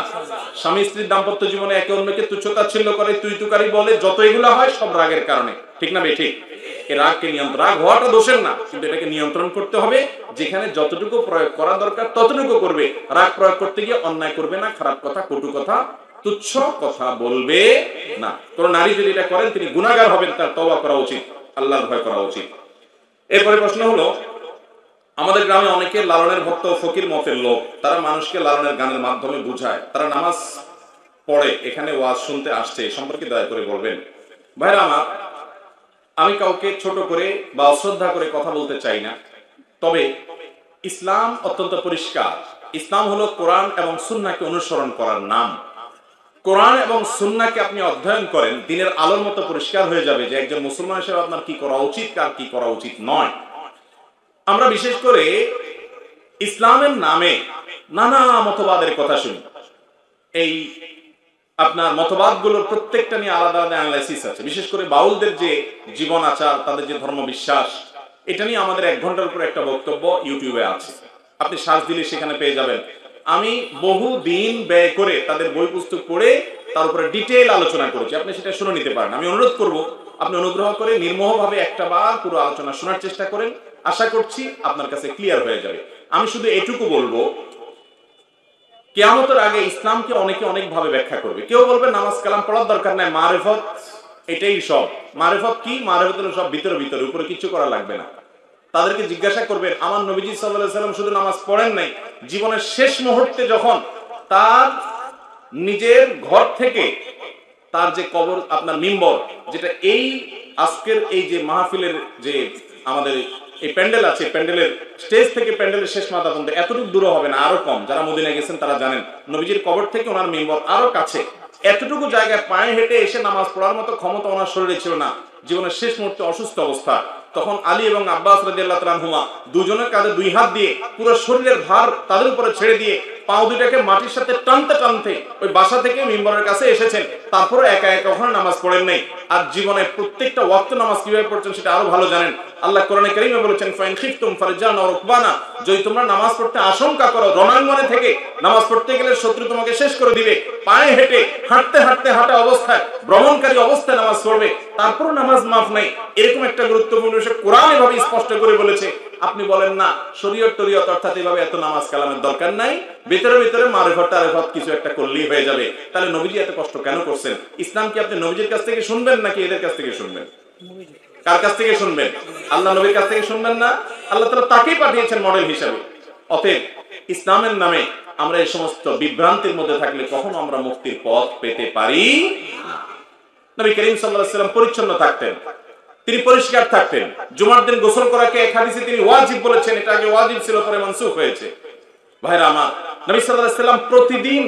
Speaker 1: স্বামী স্ত্রীর দাম্পত্য জীবনে একে অন্যকে তুচ্ছতাচ্ছিল্য করে, তুই তুকারি বলে, যত এগুলা হয় সব রাগের কারণে, ঠিক না বেঠিক? এই রাগকে নিয়ন্ত্রণ, রাগ হওয়াটা দোষের না, কিন্তু এটাকে নিয়ন্ত্রণ করতে হবে। যেখানে যতটুকু প্রয়োগ করা দরকার ততটুকু করবে। রাগ প্রয়োগ করতে গিয়ে অন্যায় করবে না, খারাপ কথা, কটু কথা, তুচ্ছ কথা বলবে না। কোন নারী যদি এটা করেন তিনি গুনাহগার হবেন, তার তওবা করা উচিত, আল্লাহর ভয় করা উচিত। এরপরে প্রশ্ন হলো, আমাদের গ্রামে অনেকে লালনের ভক্ত ফকির মতের লোক, তারা মানুষকে লালনের গানের মাধ্যমে বুঝায়, তারা নামাজ পড়ে, এখানে ওয়াজ শুনতে আসছে, এ সম্পর্কে দয়া করে বলবেন। ভাইরা আমার, আমি কাউকে ছোট করে বা অশ্রদ্ধা করে কথা বলতে চাই না, তবে ইসলাম অত্যন্ত পরিষ্কার। ইসলাম হলো কোরআন এবং সুন্নাহকে অনুসরণ করার নাম। কোরআন এবং সুন্নাহকে আপনি অধ্যয়ন করেন, দিনের আলোর মতো পরিষ্কার হয়ে যাবে যে একজন মুসলমান হিসেবে আপনার কি করা উচিত আর কি করা উচিত নয়। আমরা বিশেষ করে ইসলামের নামে নানা মতবাদের কথা শুনি। এই আপনার মতবাদগুলোর প্রত্যেকটা নিয়ে আলাদা আলাদা অ্যানালাইসিস আছে। বিশেষ করে বাউলদের যে জীবন আচার, তাদের যে ধর্ম বিশ্বাস, এটা নিয়ে আমাদের 1 ঘন্টার উপর একটা বক্তব্য ইউটিউবে আছে, আপনি সার্চ দিলে সেখানে পেয়ে যাবেন। আমি বহু দিন ব্যয় করে তাদের বই পুস্তক পড়ে তার উপরে ডিটেইল আলোচনা করেছি, আপনি সেটা শুনে নিতে পারেন। আমি অনুরোধ করব আপনি অনুগ্রহ করে নির্মোহভাবে একটা বার পুরো আলোচনা শোনার চেষ্টা করেন, আশা করছি আপনার কাছে ক্লিয়ার হয়ে যাবে। আমি শুধু এটুকু বলবো, কিয়ামতের আগে ইসলামকে অনেকে অনেক ভাবে ব্যাখ্যা করবে। কেউ বলবে নামাজ কালাম পড়ার দরকার নাই, মারিফত এটাই সব। মারিফত কি? মারিফত হলো সব ভিতরে ভিতরে, উপরে কিছু করা লাগবে না। তাদেরকে জিজ্ঞাসা করবেন, আমার নবীজি সাল্লাল্লাহু আলাইহি সাল্লাম শুধু নামাজ পড়েন নাই, জীবনের শেষ মুহূর্তে যখন তার নিজের ঘর থেকে তার যে কবর, আপনার মিম্বর, যেটা এই আজকের এই যে মাহফিলের যে আমাদের এই প্যান্ডেল আছে, প্যান্ডেলের স্টেজ থেকে প্যান্ডেলের শেষ মাথা পর্যন্ত এতটুকু দূর হবে না, আরো কম। যারা মদিনা গেছেন তারা জানেন, নবীজির কবর থেকে ওনার মিম্বর আরো কাছে। এতটুকু জায়গায় পায়ে হেঁটে এসে নামাজ পড়ার মতো ক্ষমতা ওনার শরীরে ছিল না। জীবনের শেষ মুহূর্তে অসুস্থ অবস্থা, তখন আলী এবং আব্বাস রাদিয়াল্লাহু তাআলা আনহুমা দুজনের কাঁধে 2 হাত দিয়ে পুরো শরীরের ভার তাদের উপরে ছেড়ে দিয়ে পাও দুটাকে মাটির সাথে টানতে টানতে ওই বাসা থেকে মিম্বরের কাছে এসেছেন। তারপরে একা একা ওখানে নামাজ পড়েন নাই। আর জীবনে প্রত্যেকটা ওয়াক্ত নামাজ কিভাবে পড়ছেন সেটা আরো ভালো জানেন। আল্লাহ কোরআনে কারীমে বলেছেন, ফাইন খিফতুম ফারজানা ওয়া রুকবানা, যদি তোমরা নামাজ পড়তে আশঙ্কা করো, রণাঙ্গনে থেকে নামাজ পড়তে গেলে শত্রু তোমাকে শেষ করে দিবে, পায়ে হেঁটে হাঁটতে হাঁটতে হাঁটা অবস্থায় ভ্রমণকারী অবস্থায় নামাজ পড়বে, তারপরও নামাজ মাফ নাই, এরকম একটা গুরুত্বপূর্ণ বিষয় কোরআন এভাবে স্পষ্ট করে বলেছে। আপনি বলেন না শরীয়ত টরিয়ত অর্থাৎ এভাবে এত নামাজ কালামের দরকার নাই, ভিতরে ভিতরে মারিফত টারিফত কিছু একটা করলেই হয়ে যাবে। তাহলে নবীজি এত কষ্ট কেন করছেন? ইসলাম কি আপনি নবীজির কাছ থেকে শুনবেন নাকি এদের কাছ থেকে শুনবেন? কার কাছ থেকে শুনবেন? আল্লাহ নবীর কাছ থেকে শুনবেন না? আল্লাহ তাআলা তাকেই পাঠিয়েছেন মডেল হিসেবে। অতএব ইসলামের নামে আমরা এই সমস্ত বিভ্রান্তির মধ্যে থাকলে কখনো আমরা মুক্তির পথ পেতে পারি না। নবী করিম সাল্লাল্লাহু আলাইহি ওয়াসাল্লাম পরিচ্ছন্ন থাকতেন, তিনি পরিষ্কার থাকতেন। জুমার দিন গোসল করাকে এক হাদিসে তিনি ওয়াজিব বলেছেন, এটা আগে ওয়াজিব ছিল, পরে মানসুখ হয়েছে। ভাইরা আমার, নবী সাল্লাল্লাহু আলাইহি ওয়াসাল্লাম প্রতিদিন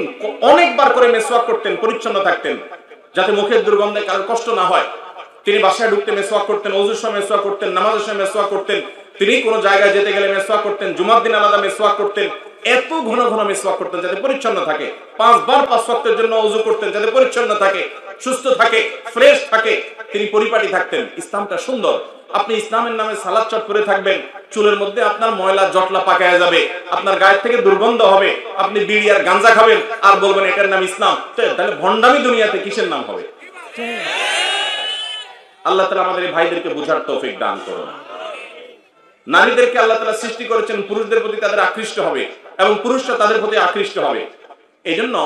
Speaker 1: অনেকবার করে মেসওয়াক করতেন, পরিচ্ছন্ন থাকতেন, যাতে মুখের দুর্গন্ধে কারোর কষ্ট না হয়। তিনি বাসায় ঢুকতে মেসওয়াক করতেন, ওযুর সময় মেসওয়াক করতেন, নামাজের সময় মেসওয়াক করতেন, তিনি কোনো জায়গায় যেতে গেলে মেসওয়াক করতেন, জুমার দিন আলাদা মেসওয়াক করতেন। এত ঘন ঘন মেসওয়াক করতেন যাতে পরিচ্ছন্ন থাকে। 5 বার 5 ওয়াক্তের জন্য ওযু করতেন যাতে পরিচ্ছন্ন থাকে, সুস্থ থাকে, ফ্রেশ থাকে, তিনি পরিপাটি থাকতেন। ইসলামটা সুন্দর। আপনি ইসলামের নামে সালাত চট করে থাকবেন, চুলের মধ্যে আপনার ময়লা জটলা পাকায়া যাবে, আপনার গায়ের থেকে দুর্গন্ধ হবে, আপনি বিড়ি আর গাঁজা খাবেন আর বলবেন এটার নাম ইসলাম, তাহলে ভণ্ডামি দুনিয়াতে কিসের নাম হবে? আল্লাহ তাআলা আমাদের এই ভাইদেরকে বুঝার তৌফিক দান করুন। নারীদেরকে আল্লাহ তাআলা সৃষ্টি করেছেন পুরুষদের প্রতি তাদের আকৃষ্ট হবে এবং পুরুষরা তাদের প্রতি আকৃষ্ট হবে। এইজন্য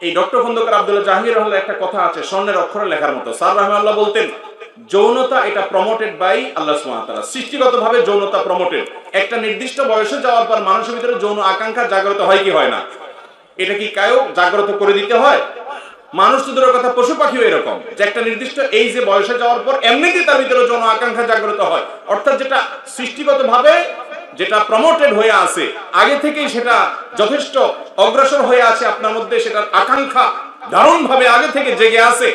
Speaker 1: এই ডক্টর খন্দকার আব্দুল্লাহ জাহাঙ্গীর রহমানের একটা কথা আছে, স্বর্ণের অক্ষরে লেখার মতো। স্যার রাহমাতুল্লাহ বলতেন, যৌনতা এটা প্রমোটেড বাই আল্লাহ সুবহানাহু ওয়া তাআলা, সৃষ্টিগতভাবে যৌনতা প্রমোটেড। একটা নির্দিষ্ট বয়সে যাওয়ার পর মানুষের ভিতরে যৌন আকাঙ্ক্ষা জাগ্রত হয় কি হয় না? এটা কি কায়ো জাগ্রত করে দিতে হয়? মানুষ তো দূরের কথা, পশু পাখিও এরকম, যে একটা নির্দিষ্ট এই যে বয়সে যাওয়ার পর এমনিতেই তার ভিতরে যৌন আকাঙ্ক্ষা জাগ্রত হয়। অর্থাৎ যেটা সৃষ্টিগতভাবে যেটা প্রমোটেড হয়ে আছে আগে থেকেই, সেটা যথেষ্ট অগ্রসর হয়ে আছে আপনার মধ্যে, সেটার আকাঙ্ক্ষা দারুণভাবে আগে থেকে জেগে আছে।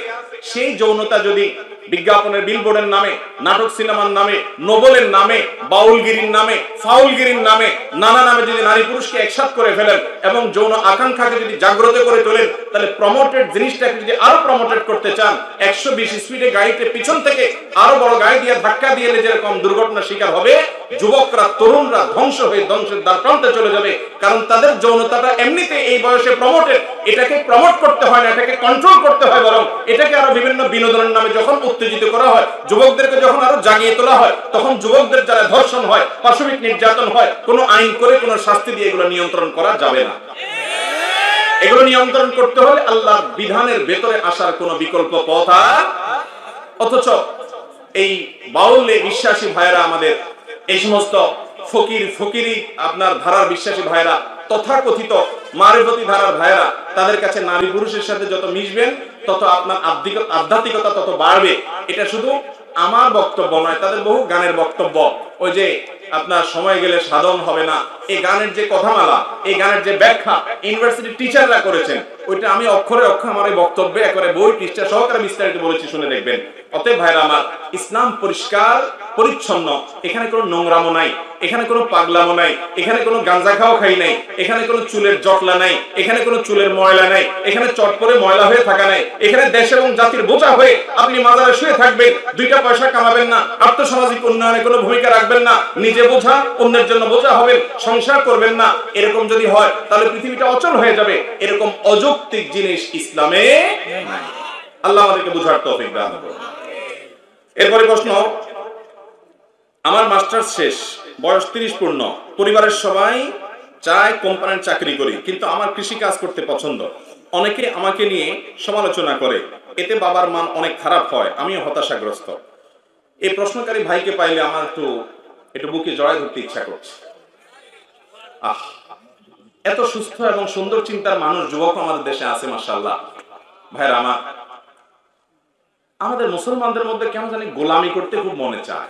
Speaker 1: সেই যৌনতা যদি বিজ্ঞাপনের বিলবোর্ডের নামে, নাটক সিনেমার নামে, নোবেলের নামে, বাউলগিরির নামে, ফাউলগিরির নামে, নানা নামে যদি নারী পুরুষকে একসাথ করে ফেলেন এবং যৌন আকাঙ্ক্ষাকে যদি জাগ্রত করে তোলেন, তাহলে প্রমোটেড জিনিসটাকে যদি আরো প্রমোটেড করতে চান, 120 স্পিডে গাড়িতে পিছন থেকে আরো বড় গাড়ি দিয়ে ধাক্কা দিয়ে যেরকম দুর্ঘটনার শিকার হবে, যুবকরা তরুণরা ধ্বংস হয়ে ধ্বংসের দ্বার প্রান্তে চলে যাবে। কারণ তাদের যৌনতাটা এমনিতে এই বয়সে প্রমোটেড, এটাকে প্রমোট করতে হয় না, এটাকে কন্ট্রোল করতে হয়, বরং এটাকে আরো বিভিন্ন বিনোদনের নামে যখন উত্তেজিত করা হয়, যুবকদেরকে যখন আরো জাগিয়ে তোলা হয়, তখন যুবকদের যারা ধর্ষণ হয়, পাশবিক নির্যাতন হয়, কোনো আইন করে কোনো শাস্তি দিয়ে এগুলো নিয়ন্ত্রণ করা যাবে না। এগুলো নিয়ন্ত্রণ করতে হলে আল্লাহর বিধানের ভেতরে আসার কোনো বিকল্প পথ আর। অথচ এই বাউলে বিশ্বাসী ভাইরা, আমাদের এই সমস্ত ফকিরি আপনার ধারার বিশ্বাসী ভাইরা, তথাকথিত মারিফতি ধারার ভাইরা, তাদের কাছে নারী পুরুষের সাথে যত মিশবেন তত আপনার আধ্যাত্মিকতা তত বাড়বে। এটা শুধু আমার বক্তব্য নয়, তাদের বহু গানের বক্তব্য। ওই যে আপনার সময় গেলে সাধন হবে না, এই গানের যে কথামালা, এই গানের যে ব্যাখ্যা ইউনিভার্সিটি টিচাররা করেছেন, ওইটা আমি অক্ষরে অক্ষরে আমার এই বক্তব্যে একেবারে বই পৃষ্ঠা সহকারে বিস্তারিত বলেছি, শুনে দেখবেন। অতএব ভাইরা আমার, ইসলাম পরিষ্কার পরিচ্ছন্ন, এখানে কোনো নোংরামো নাই, এখানে কোনো পাগলামো নাই, এখানে কোনো গাঁজা খাওয়া খাই নাই, এখানে কোনো চুলের জটলা নাই, এখানে কোনো চুলের ময়লা নাই, এখানে চটপরে ময়লা হয়ে থাকা নাই, এখানে দেশ এবং জাতির বোঝা হয়ে আপনি মাজারে শুয়ে থাকবেন, 2টা পয়সা কামাবেন না, আর্থসামাজিক উন্নয়নে কোনো ভূমিকা রাখবেন না, নিজে বোঝা অন্যের জন্য বোঝা হবেন, সংসার করবেন না। এরকম যদি হয় তাহলে পৃথিবীটা অচল হয়ে যাবে। এরকম অযৌক্তিক জিনিস ইসলামে নাই। আল্লাহ আমাদেরকে বুঝার তৌফিক দান করুন। এরপরে প্রশ্ন, আমার মাস্টার্স শেষ, বয়স 30 পূর্ণ, পরিবারের সবাই চায় কোম্পানির চাকরি করি, কিন্তু আমার কৃষি কাজ করতে পছন্দ। অনেকে আমাকে নিয়ে সমালোচনা করে, এতে বাবার মান অনেক খারাপ হয়, আমিও হতাশাগ্রস্ত। এই প্রশ্নকারী ভাইকে পাইলে আমার একটু বুকে জড়ায় ধরতে ইচ্ছা করছে। এত সুস্থ এবং সুন্দর চিন্তার মানুষ, যুবক আমাদের দেশে আছে মাশাআল্লাহ। ভাইরা আমার, আমাদের মুসলমানদের মধ্যে কেন জানি গোলামি করতে খুব মনে চায়।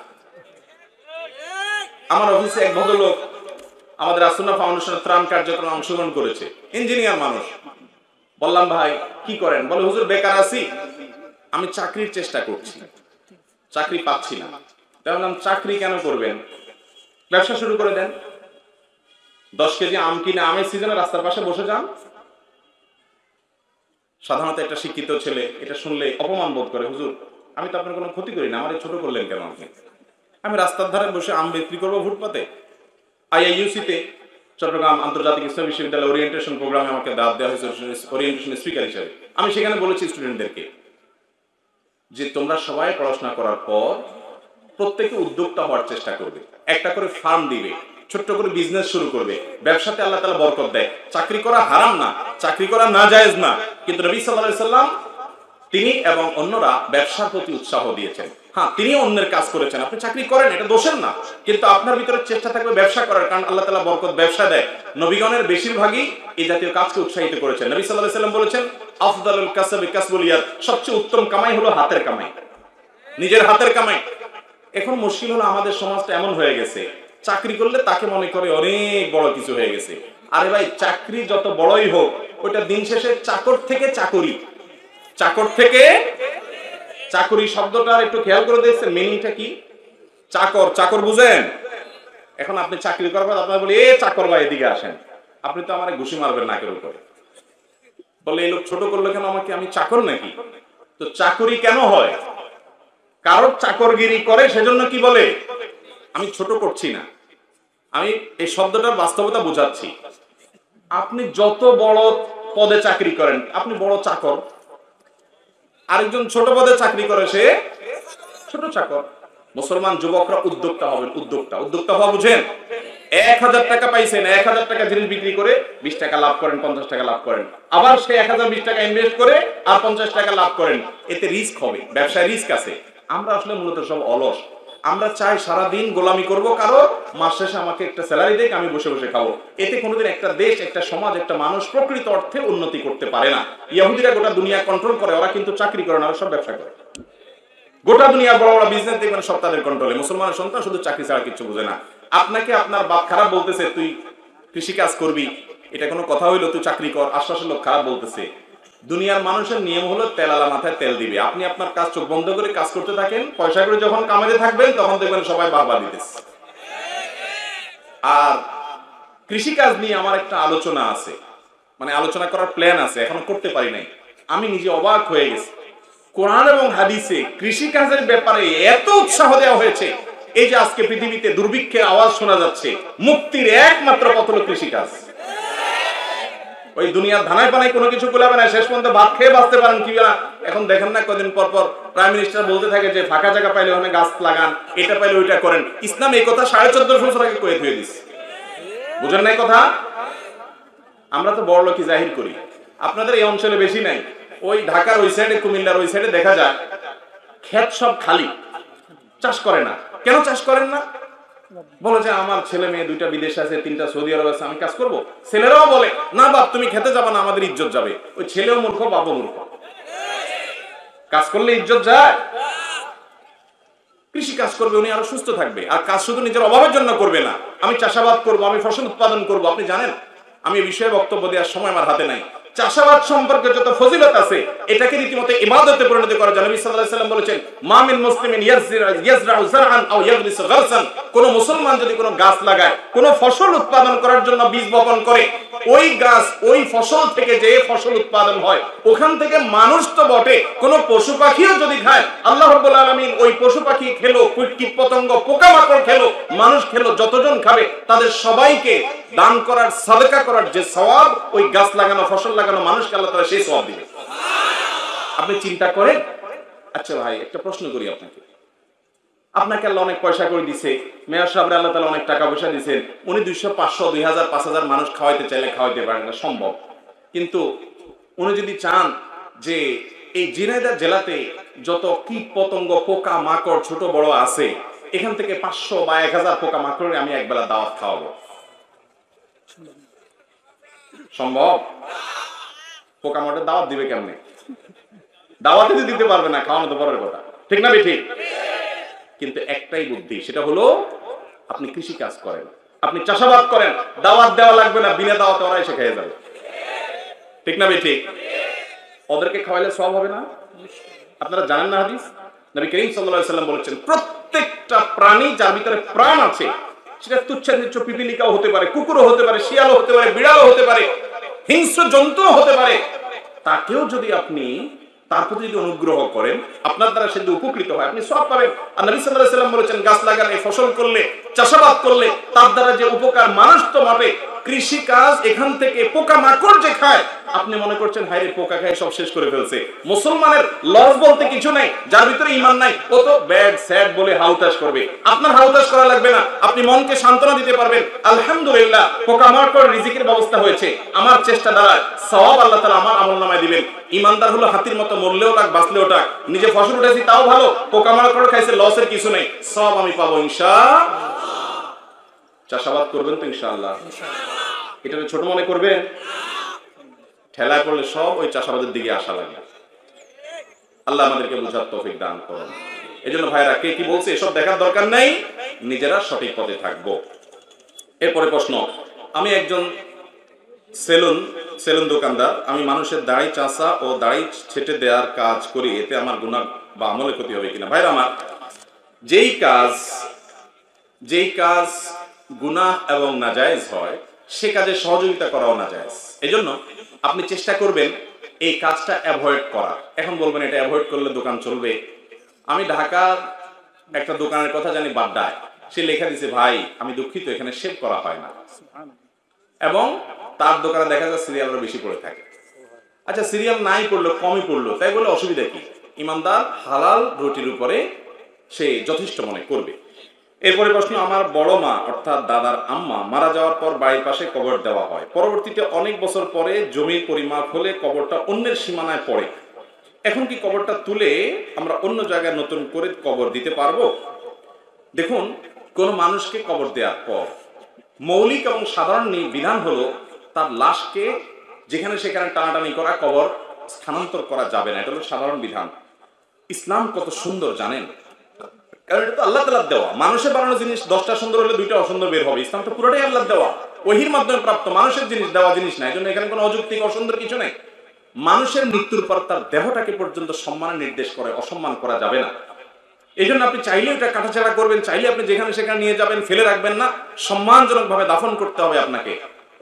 Speaker 1: আমার অফিসে এক ভদ্রলোক আমাদের আসুন্নাহ ফাউন্ডেশনের ত্রাণ কার্যক্রমে অংশগ্রহণ করেছে, ইঞ্জিনিয়ার মানুষ। বললাম ভাই কি করেন? বলে হুজুর বেকার আছি, আমি চাকরির চেষ্টা করছি, চাকরি পাচ্ছি না। তাই বললাম চাকরি কেন করবেন, ব্যবসা শুরু করে দেন। 10 কেজি আম কিনে আমের সিজনে রাস্তার পাশে বসে যান। সাধারণত একটা শিক্ষিত ছেলে এটা শুনলে অপমান বোধ করে, হুজুর আমি তো আপনার কোনো ক্ষতি করি না, আমার ছোট করলেন কেন আপনি? আমি রাস্তার ধারে বসে আম বিক্রি করবো ফুটপাতে? আইআইইউসিতে চট্টগ্রাম আন্তর্জাতিক ইসলাম বিশ্ববিদ্যালয় ওরিয়েন্টেশন প্রোগ্রামে আমাকে দাওয়াত দেওয়া হয়েছে ওরিয়েন্টেশন স্পিকার হিসেবে। আমি সেখানে বলেছি স্টুডেন্টদেরকে যে তোমরা সবাই পড়াশোনা করার পর প্রত্যেকে উদ্যোক্তা হওয়ার চেষ্টা করবে, একটা করে ফার্ম দিবে, ছোট্ট করে বিজনেস শুরু করবে। ব্যবসাতে আল্লাহ তাআলা বরকত দেয়। চাকরি করা হারাম না, চাকরি করা নাজায়েজ না, কিন্তু নবী সাল্লাল্লাহু আলাইহি সাল্লাম তিনি এবং অন্যরা ব্যবসার প্রতি উৎসাহ দিয়েছেন। হ্যাঁ, তিনি অন্যের কাজ করেছেন, আপনি চাকরি করেন, এটা দোষের না, কিন্তু আপনার ভিতরে চেষ্টা থাকবে ব্যবসা করার, কারণ আল্লাহ তাআলা বরকত ব্যবসা দেয়। নবীগণের বেশিরভাগই এই জাতীয় কাজকে উৎসাহিত করেছেন। নবী সাল্লাল্লাহু আলাইহি সাল্লাম বলেছেন, আফদালুল কাসবি কাসবুল ইয়াদ, সবচেয়ে উত্তম কামাই হলো হাতের কামাই, নিজের হাতের কামাই। এখন মুশকিল হলো আমাদের সমাজটা এমন হয়ে গেছে, চাকরি করলে তাকে মনে করে অনেক বড় কিছু হয়ে গেছে। আরে ভাই, চাকরি যত বড়ই হোক, ওটা দিন শেষে চাকর থেকে চাকরি, চাকর থেকে চাকরি শব্দটার একটু খেয়াল করে দেখছেন মিনিংটা কি? চাকর, চাকর বুঝেন? এখন আপনি চাকরি করার পর আপনার বলি, এ চাকর ভাই এদিকে আসেন, আপনি তো আমার ঘুষি মারবেন নাকের উপরে। বলে এই লোক ছোট করলো কেন আমাকে, আমি চাকর নাকি? তো চাকরি কেন হয়? কারো চাকরগিরি করে সেজন্য কি বলে, আমি ছোট করছি না, আমি এই শব্দটার বাস্তবতা বোঝাচ্ছি। আপনি যত বড় পদে চাকরি করেন, আপনি বড় চাকর, আরেকজন ছোট পদে চাকরি করে সে ছোট চাকর। মুসলমান যুবকরা উদ্যোক্তা হবেন, উদ্যোক্তা। উদ্যোক্তা হওয়া বুঝেন? 1000 টাকা পাইছেন, 1000 টাকা জিনিস বিক্রি করে 20 টাকা লাভ করেন, 50 টাকা লাভ করেন, আবার সে 1020 টাকা ইনভেস্ট করে আর 50 টাকা লাভ করেন। এতে রিস্ক হবে, ব্যবসায় রিস্ক আছে। আমরা আসলে মূলত সব অলস। আমরা চাই সারাদিন গোলামি করব কারো, মাস শেষে আমাকে একটা স্যালারি দেখ, আমি বসে বসে খাবো। এতে কোনোদিন একটা দেশ, একটা সমাজ, একটা মানুষ প্রকৃত অর্থে উন্নতি করতে পারে না। ইহুদিরা গোটা দুনিয়া কন্ট্রোল করে, ওরা কিন্তু চাকরি করে না, ওরা সব ব্যবসা করে। গোটা দুনিয়ার বড় বড় বিজনেস দেখবেন সব তাদের কন্ট্রোলে। মুসলমানের সন্তান শুধু চাকরি ছাড়া কিছু বোঝে না। আপনাকে আপনার বাপ খারাপ বলতেছে, তুই কৃষি কাজ করবি, এটা কোনো কথা হইলো? তুই চাকরি কর, আশ্বাসের লোক খারাপ বলতেছে। দুনিয়ার মানুষের নিয়ম হলো তেলালা মাথায় তেল দিবে। আপনি আপনার কাজ চোখ বন্ধ করে কাজ করতে থাকেন, পয়সা করে যখন কামাতে থাকবেন তখন দেখবেন সবাই বাহবা দিতেছে। আর কৃষি কাজ নিয়ে আমার একটা আলোচনা আছে, মানে আলোচনা করার প্ল্যান আছে, এখনো করতে পারি নাই। আমি নিজে অবাক হয়ে গেছি, কোরআন এবং হাদিসে কৃষি কাজের ব্যাপারে এত উৎসাহ দেওয়া হয়েছে। এই যে আজকে পৃথিবীতে দুর্ভিক্ষের আওয়াজ শোনা যাচ্ছে, মুক্তির একমাত্র পথ হলো কৃষি কাজ। ওই দুনিয়ার ধানায় পানায় কোনো কিছু কুলাবে না, শেষ পর্যন্ত ভাত খেয়ে বাঁচতে পারেন কি না। এখন দেখেন না কদিন পর পর প্রাইম মিনিস্টার বলতে থাকে যে ফাঁকা জায়গা পাইলে ওখানে গাছ লাগান, এটা পাইলে ওইটা করেন। ইসলাম এই কথা 1450 বছর আগে কয়ে ধুয়ে দিচ্ছে, বুঝেন নাই কথা? আমরা তো বড় লোকই জাহির করি, আপনাদের এই অঞ্চলে বেশি নাই। ওই ঢাকার ওই সাইডে, কুমিল্লার ওই সাইডে দেখা যায় ক্ষেত সব খালি, চাষ করে না। কেন চাষ করেন না? বলে যে আমার ছেলে মেয়ে 2টা বিদেশে আছে, 3টা সৌদি আরব আছে, আমি কাজ করব। ছেলেরাও বলে না বাপ তুমি খেতে যাবে না, আমাদের ইজ্জত যাবে। ওই ছেলেও মূর্খ, বাপও মূর্খ। কাজ করলে ইজ্জত যায়। কৃষি কাজ করবে, উনি আরো সুস্থ থাকবে। আর কাজ শুধু নিজের অভাবের জন্য করবে না, আমি চাষাবাদ করব, আমি ফসল উৎপাদন করব। আপনি জানেন আমি এই বিষয়ে বক্তব্য দেওয়ার সময় আমার হাতে নাই, চাষাবাদ সম্পর্কে যত ফজিলত আছে এটাকে রীতিমতো ইবাদতে পরিণত করা যায়। নবী সাল্লাল্লাহু আলাইহি ওয়াসাল্লাম বলেছেন, মা মিন মুসলিমিন ইয়াজরাউ যারআন আও ইয়াগরিসু গারসান, কোন মুসলমান যদি কোনো গাছ লাগায়, কোনো ফসল উৎপাদন করার জন্য বীজ বপন করে, ওই গাছ ওই ফসল থেকে যে ফসল উৎপাদন হয় ওখান থেকে মানুষ তো বটে, কোন পশু পাখিও যদি খায়, আল্লাহ রাব্বুল আলামিন ওই পশু পাখি খেলো, কীটপতঙ্গ পোকামাকড় খেলো, মানুষ খেলো, যতজন খাবে তাদের সবাইকে দান করার, সাদকা করার যে সওয়াব, ওই গাছ লাগানো, ফসল লাগানো মানুষকে আল্লাহ তাআলা সেই সওয়াব দিবে। আপনি চিন্তা করেন। আচ্ছা ভাই, একটা প্রশ্ন করি আপনাকে। আপনাকে আল্লাহ অনেক পয়সা করে দিছে, মেয়র সাহেবরা আল্লাহ তাআলা অনেক টাকা পয়সা দিয়েছেন, উনি 200, 500, 2000, 5000 মানুষ খাওয়াইতে চাইলে খাওয়াইতে পারেন না, সম্ভব। কিন্তু উনি যদি চান যে এই ঝিনাইদহ জেলাতে যত কীট পতঙ্গ পোকা মাকড় ছোট বড় আছে, এখান থেকে 500 বা 1000 পোকা মাকড়ে আমি একবেলা দাওয়াত খাওয়াবো, সম্ভব? পোকা মাকড়ের দাওয়াত দিবে কেমনে? দাওয়াতে দিতে পারবে না, খাওয়ানো তো পরের কথা, ঠিক না ঠিক? কিন্তু একটাই বুদ্ধি, সেটা হলো আপনি কৃষি কাজ করেন, আপনি চাষাবাদ করেন, দাওয়াত দেওয়া লাগবে না, বিনা দাওয়াতে ওরা এসে খেয়ে যাবে, ঠিক না ঠিক? ওদেরকে খাওয়াইলে সওয়াব হবে না? আপনারা জানেন না হাদিস? নবী করিম সাল্লাল্লাহু আলাইহি ওয়াসাল্লাম বলেছেন, প্রত্যেকটা প্রাণী যার ভিতরে প্রাণ আছে, সেটা তুচ্ছাঞ্চ পিপিলিকাও হতে পারে, কুকুরও হতে পারে, শিয়ালও হতে পারে, বিড়ালও হতে পারে, হিংস্র জন্তুও হতে পারে, তাকেও যদি আপনি তার প্রতি যদি অনুগ্রহ করেন, আপনার দ্বারা সে যদি উপকৃত হয়, আপনি সওয়াব পাবেন। আর নবী সাল্লাল্লাহু আলাইহি ওয়াসাল্লাম বলেছেন, গাছ লাগালে, ফসল করলে, চাষাবাদ করলে তার দ্বারা যে উপকার মানুষ তো মাপে, কৃষি কাজ এখান থেকে পোকা মাকড় যে খায়, আপনি মনে করছেন হায়রে পোকা খায় সব শেষ করে ফেলছে। মুসলমানের লস বলতে কিছু নাই, যার ভিতরে ঈমান নাই ও তো ব্যাড স্যাড বলে হাউতাশ করবে। আপনার হাউতাশ করা লাগবে না, আপনি মনকে সান্ত্বনা দিতে পারবেন, আলহামদুলিল্লাহ পোকা মাকড় রিজিকের ব্যবস্থা হয়েছে, আমার চেষ্টা দ্বারা সওয়াব আল্লাহ তাআলা আমার আমলনামায় দিবেন। ইমানদার হলো হাতির মতো, মরলেও লাগ বাঁচলেও টাক, নিজে ফসল উঠেছি তাও ভালো, পোকা মাকড় খাইছে লসের কিছু নেই, সওয়াব আমি পাবো ইনশাআল্লাহ। চাষাবাদ করবেন তো ইনশাআল্লাহ? এটাকে ছোট মনে করবেন? ঠেলায় পড়লে সব ওই চাষাবাদের দিকে আসা লাগে। আল্লাহ আমাদেরকে বুঝার তৌফিক দান করুন। এজন্য ভাইরা, কে কি বলছে এসব দেখার দরকার নাই, নিজেরা সঠিক পথে থাকবো। এরপরে প্রশ্ন, আমি একজন সেলুন দোকানদার, আমি মানুষের দাড়ি চাষা ও দাড়ি ছেটে দেওয়ার কাজ করি, এতে আমার গুনাহ বা আমলে ক্ষতি হবে কিনা? ভাইরা আমার, যেই কাজ গুনাহ এবং নাজায়েজ হয়, সে কাজে সহযোগিতা করাও নাজায়েজ। এজন্য আপনি চেষ্টা করবেন এই কাজটা অ্যাভয়েড করা। এখন বলবেন এটা অ্যাভয়েড করলে দোকান চলবে? আমি ঢাকার একটা দোকানের কথা জানি, বাড্ডায়, সে লেখা দিছে, ভাই আমি দুঃখিত এখানে শেভ করা হয় না, এবং তার দোকানে দেখা যায় সিরিয়াল আরো বেশি পড়ে থাকে। আচ্ছা, সিরিয়াল নাই পড়লো, কমই পড়লো, তাই বলে অসুবিধা কি? ইমানদার হালাল রুটির উপরে সে যথেষ্ট মনে করবে। এরপরে প্রশ্ন, আমার বড় মা অর্থাৎ দাদার আম্মা মারা যাওয়ার পর বাড়ির পাশে কবর দেওয়া হয়, পরবর্তীতে অনেক বছর পরে জমির পরিমাপ হলে কবরটা অন্যের সীমানায় পড়ে, এখন কি কবরটা তুলে আমরা অন্য জায়গায় নতুন করে কবর দিতে পারবো? দেখুন, কোন মানুষকে কবর দেওয়ার পর মৌলিক এবং সাধারণ বিধান হলো তার লাশকে যেখানে সেখানে টানাটানি করা, কবর স্থানান্তর করা যাবে না, এটা হলো সাধারণ বিধান। ইসলাম কত সুন্দর জানেন, কারণ এটা তো আল্লাহ তাআলার দেওয়া। মানুষের বানানো জিনিস 10টা সুন্দর হলে 2টা অসুন্দর বের হবে। ইসলাম তো পুরোটাই আল্লাহর দেওয়া, ওহীর মাধ্যমে প্রাপ্ত মানুষের জিনিস, দেওয়া জিনিস না। এজন্য এখানে কোনো অযৌক্তিক অসুন্দর কিছু নেই। মানুষের মৃত্যুর পর তার দেহটাকে পর্যন্ত সম্মানের নির্দেশ করে, অসম্মান করা যাবে না। এই জন্য আপনি চাইলে ওটা কাটাছাড়া করবেন, চাইলে আপনি যেখানে সেখানে নিয়ে যাবেন, ফেলে রাখবেন না, সম্মানজনক ভাবে দাফন করতে হবে আপনাকে।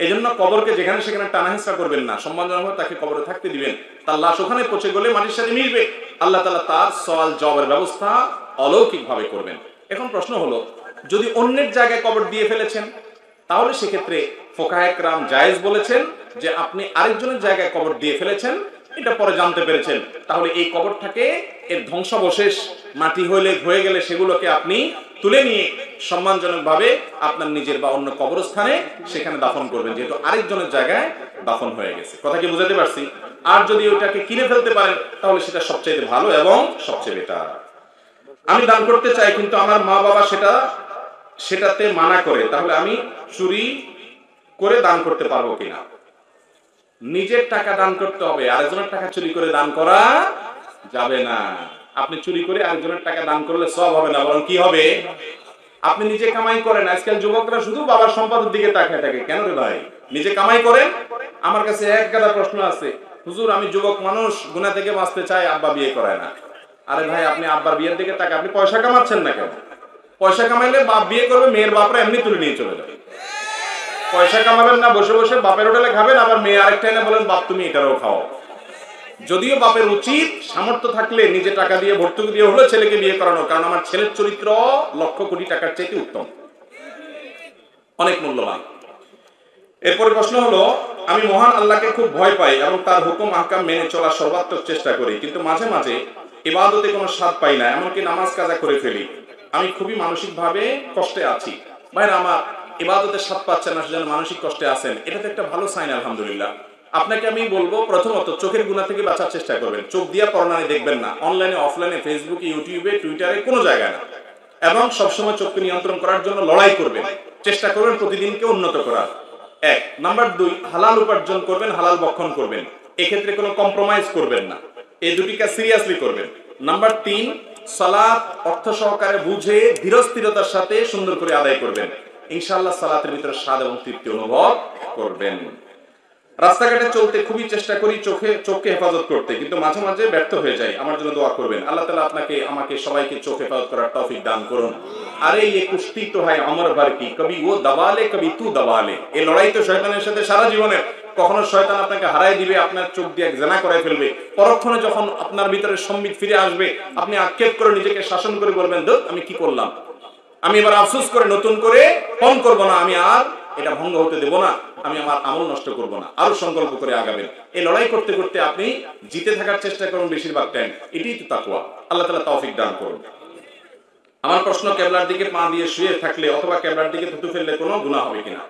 Speaker 1: এই জন্য কবরকে যেখানে সেখানে টানাহেঁচড়া করবেন না, সম্মানজনক ভাবে তাকে কবরে থাকতে দিবেন। তার লাশ ওখানে পচে গেলে মাটির সাথে মিশবে, আল্লাহ তাআলা তার সওয়াল জবাবের ব্যবস্থা অলৌকিক ভাবে করবেন। এখন প্রশ্ন হলো, যদি অন্যের জায়গায় কবর দিয়ে ফেলেছেন, তাহলে সেক্ষেত্রে ফুকাহায়ে কেরাম জায়েজ বলেছেন যে আপনি আরেকজনের জায়গায় কবর দিয়ে ফেলেছেন, এটা পরে জানতে পেরেছেন, তাহলে এই কবরটাকে এর ধ্বংসাবশেষ মাটি হয়ে গেলে সেগুলোকে আপনি তুলে নিয়ে সম্মানজনকভাবে আপনার নিজের বা অন্য কবরস্থানে সেখানে দাফন করবেন, যেহেতু আরেকজনের জায়গায় দাফন হয়ে গেছে। কথা কি বুঝাতে পারছি? আর যদি ওটাকে কিনে ফেলতে পারেন, তাহলে সেটা সবচেয়ে ভালো এবং সবচেয়ে বেটার। আমি দান করতে চাই, কিন্তু আমার মা বাবা সেটাতে মানা করে, তাহলে আমি চুরি করে দান করতে পারবো কিনা? নিজের টাকা দান করতে হবে, আরেকজনের টাকা চুরি করে দান করা যাবে না। আপনি চুরি করে আরেকজনের টাকা দান করলে সওয়াব হবে না, বরং কি হবে? আপনি নিজে কামাই করেন। আজকাল যুবকরা শুধু বাবার সম্পদের দিকে তাকিয়ে থাকে। কেন রে ভাই? নিজে কামাই করেন। আমার কাছে এক গাদা প্রশ্ন আছে, হুজুর আমি যুবক মানুষ, গুনাহ থেকে বাঁচতে চাই, আব্বা বিয়ে করায় না। আরে ভাই, আপনি আব্বার বিয়ের দিকে তাকান, আপনি পয়সা কামাচ্ছেন না কেন? পয়সা কামাইলে বাপ বিয়ে করবে, মেয়ের বাপরা এমনি তুলে নিয়ে চলে যাবে। পয়সা কামাবেন না, বসে বসে বাপের হোটেলে খাবেন, আবার মেয়ে আরেকটা এনে বলেন বাপ তুমি এটারও খাও। যদিও বাপের উচিত সামর্থ্য থাকলে নিজে টাকা দিয়ে ভর্তুকি দিয়ে হলো ছেলেকে বিয়ে করানো, কারণ আমার ছেলের চরিত্র লক্ষ কোটি টাকার চাইতে উত্তম, অনেক মূল্যবান। এরপরে প্রশ্ন হলো, আমি মহান আল্লাহকে খুব ভয় পাই এবং তার হুকুম আহকাম মেনে চলার সর্বাত্মক চেষ্টা করি, কিন্তু মাঝে মাঝে ইবাদতে কোনো স্বাদ পাই না, এমনকি নামাজ কাজা করে ফেলি। আমি খুবই মানসিকভাবে কষ্টে আছি। ভাইরা আমার, ইবাদতে স্বাদ পাচ্ছেন না, সেজন্য মানসিক কষ্টে আছেন, এটা তো একটা ভালো সাইন আলহামদুলিল্লাহ। আপনাকে আমি বলবো, প্রথমত চোখের গুনাহ থেকে বাঁচার চেষ্টা করবেন। চোখ দিয়া পরনারী দেখবেন না, অনলাইনে অফলাইনে ফেসবুকে ইউটিউবে টুইটারে কোনো জায়গায় না। এবং সবসময় চোখকে নিয়ন্ত্রণ করার জন্য লড়াই করবেন, চেষ্টা করবেন প্রতিদিনকে উন্নত করার। এক নাম্বার 2, হালাল উপার্জন করবেন, হালাল ভক্ষণ করবেন, এক্ষেত্রে কোনো কম্প্রোমাইজ করবেন না, এই দুটি কাজ সিরিয়াসলি করবেন। নাম্বার 3, সালাত অর্থ সহকারে বুঝে ধীরস্থিরতার সাথে সুন্দর করে আদায় করবেন। ইনশাআল্লাহ সালাতের ভিতরে স্বাদ এবং তৃপ্তি অনুভব করবেন। রাস্তাঘাটে চলতে খুবই চেষ্টা করি চোখকে হেফাজত করতে, কিন্তু মাঝে মাঝে ব্যর্থ হয়ে যায়। আমার জন্য দোয়া করবেন। আল্লাহ তাআলা আপনাকে আমাকে সবাইকে চোখ হেফাজত করার তৌফিক দান করুন। আরে ये कुश्ती तो है अमर भर की, कभी वो दबा ले कभी तू दबा ले। এই লড়াই তো শয়তানের সাথে সারা জীবনের। কখনো শয়তান আপনাকে হারায় দিবে, আপনার চোখ দিয়ে জিনা করে ফেলবে। পরক্ষণে যখন আপনার ভিতরে সম্বিত ফিরে আসবে, আপনি আক্ষেপ করে নিজেকে শাসন করে বলবেন, ধুর আমি কি করলাম, আমি এবার আফসোস করে নতুন করে ফোন করব না, আমি আর এটা ভঙ্গ হতে দেব না, আমি আমার আমল নষ্ট করব না, আরো সংকল্প করে আগাবেন। এই লড়াই করতে করতে আপনি জিতে থাকার চেষ্টা করুন বেশিরভাগ টাইম, এটাই তো তাকওয়া। আল্লাহ তাআলা তৌফিক দান করুন। আমার প্রশ্ন, কিবলার দিকে পা দিয়ে শুয়ে থাকলে অথবা কিবলার দিকে থুতু ফেললে কোনো গুনাহ হবে কিনা?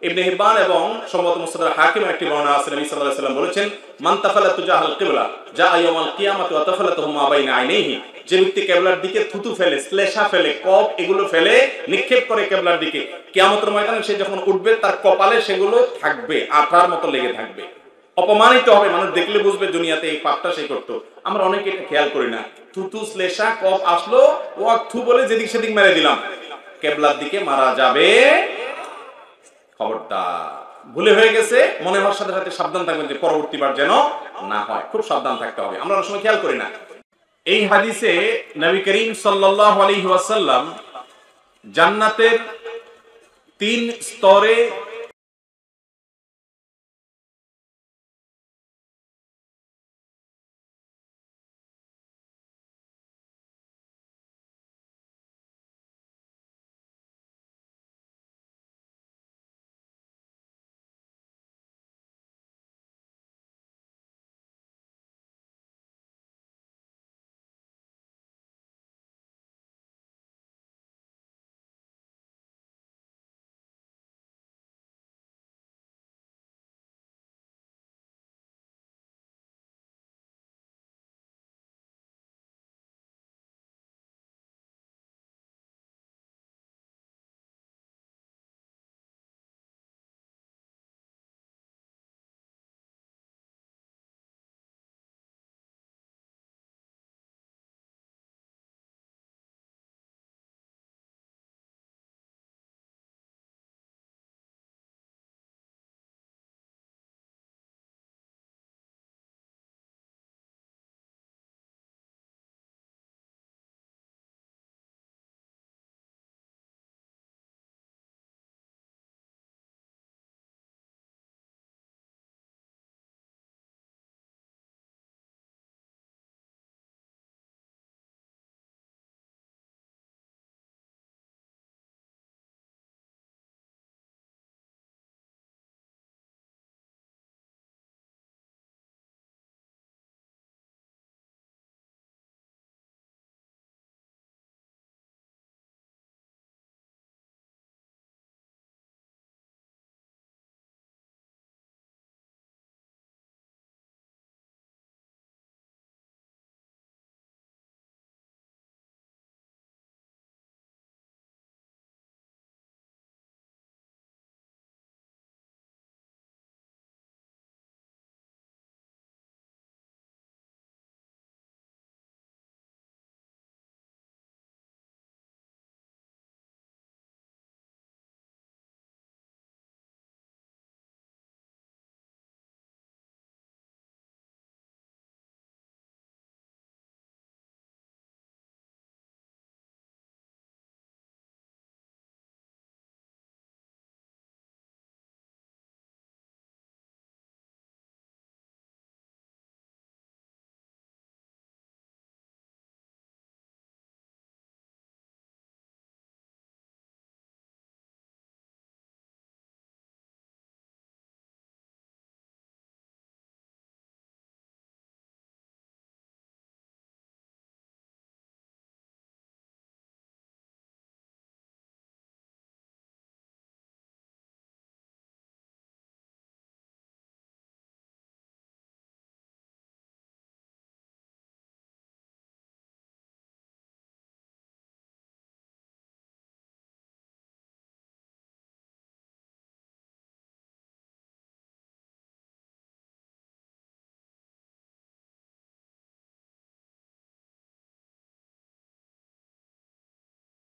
Speaker 1: ইবনে হিব্বান এবং সম্ভবত মুসনাদ হাকিমের একটি বর্ণনা আছে, নবী সাল্লাল্লাহু আলাইহি ওয়াসাল্লাম বলেছেন, মান তাফালা তুজাহাল কিবলা জা ইয়াউমাল কিয়ামাতি ওয়া তাফালাতুহু মা বাইনা আইনাইহি। যে ব্যক্তি কিবলার দিকে থুতু ফেলে, শ্লেষা ফেলে, কপ এগুলো ফেলে নিক্ষেপ করে কিবলার দিকে, কিয়ামতের ময়দানে সে যখন উঠবে তার কপালে সেগুলো থাকবে, আঠার মতো লেগে থাকবে, অপমানিত হবে। মানুষ দেখলে বুঝবে দুনিয়াতে এই পাপটা সে করতো। আমরা অনেকে এটা খেয়াল করি না। থুতু শ্লেষা কপ আসলো, ও থু বলে যেদিক সেদিক মেরে দিলাম, কিবলার দিকে মারা যাবে, খবরদার। ভুলে হয়ে গেছে মনে হওয়ার সাথে সাথে সাবধান থাকবেন যে পরবর্তীবার যেন না হয়, খুব সাবধান থাকতে হবে। আমরা অনেক সময় খেয়াল করি না। এই হাদিসে নবী করিম সাল্লাল্লাহু আলাইহি ওয়াসাল্লাম জান্নাতের 3 স্তরে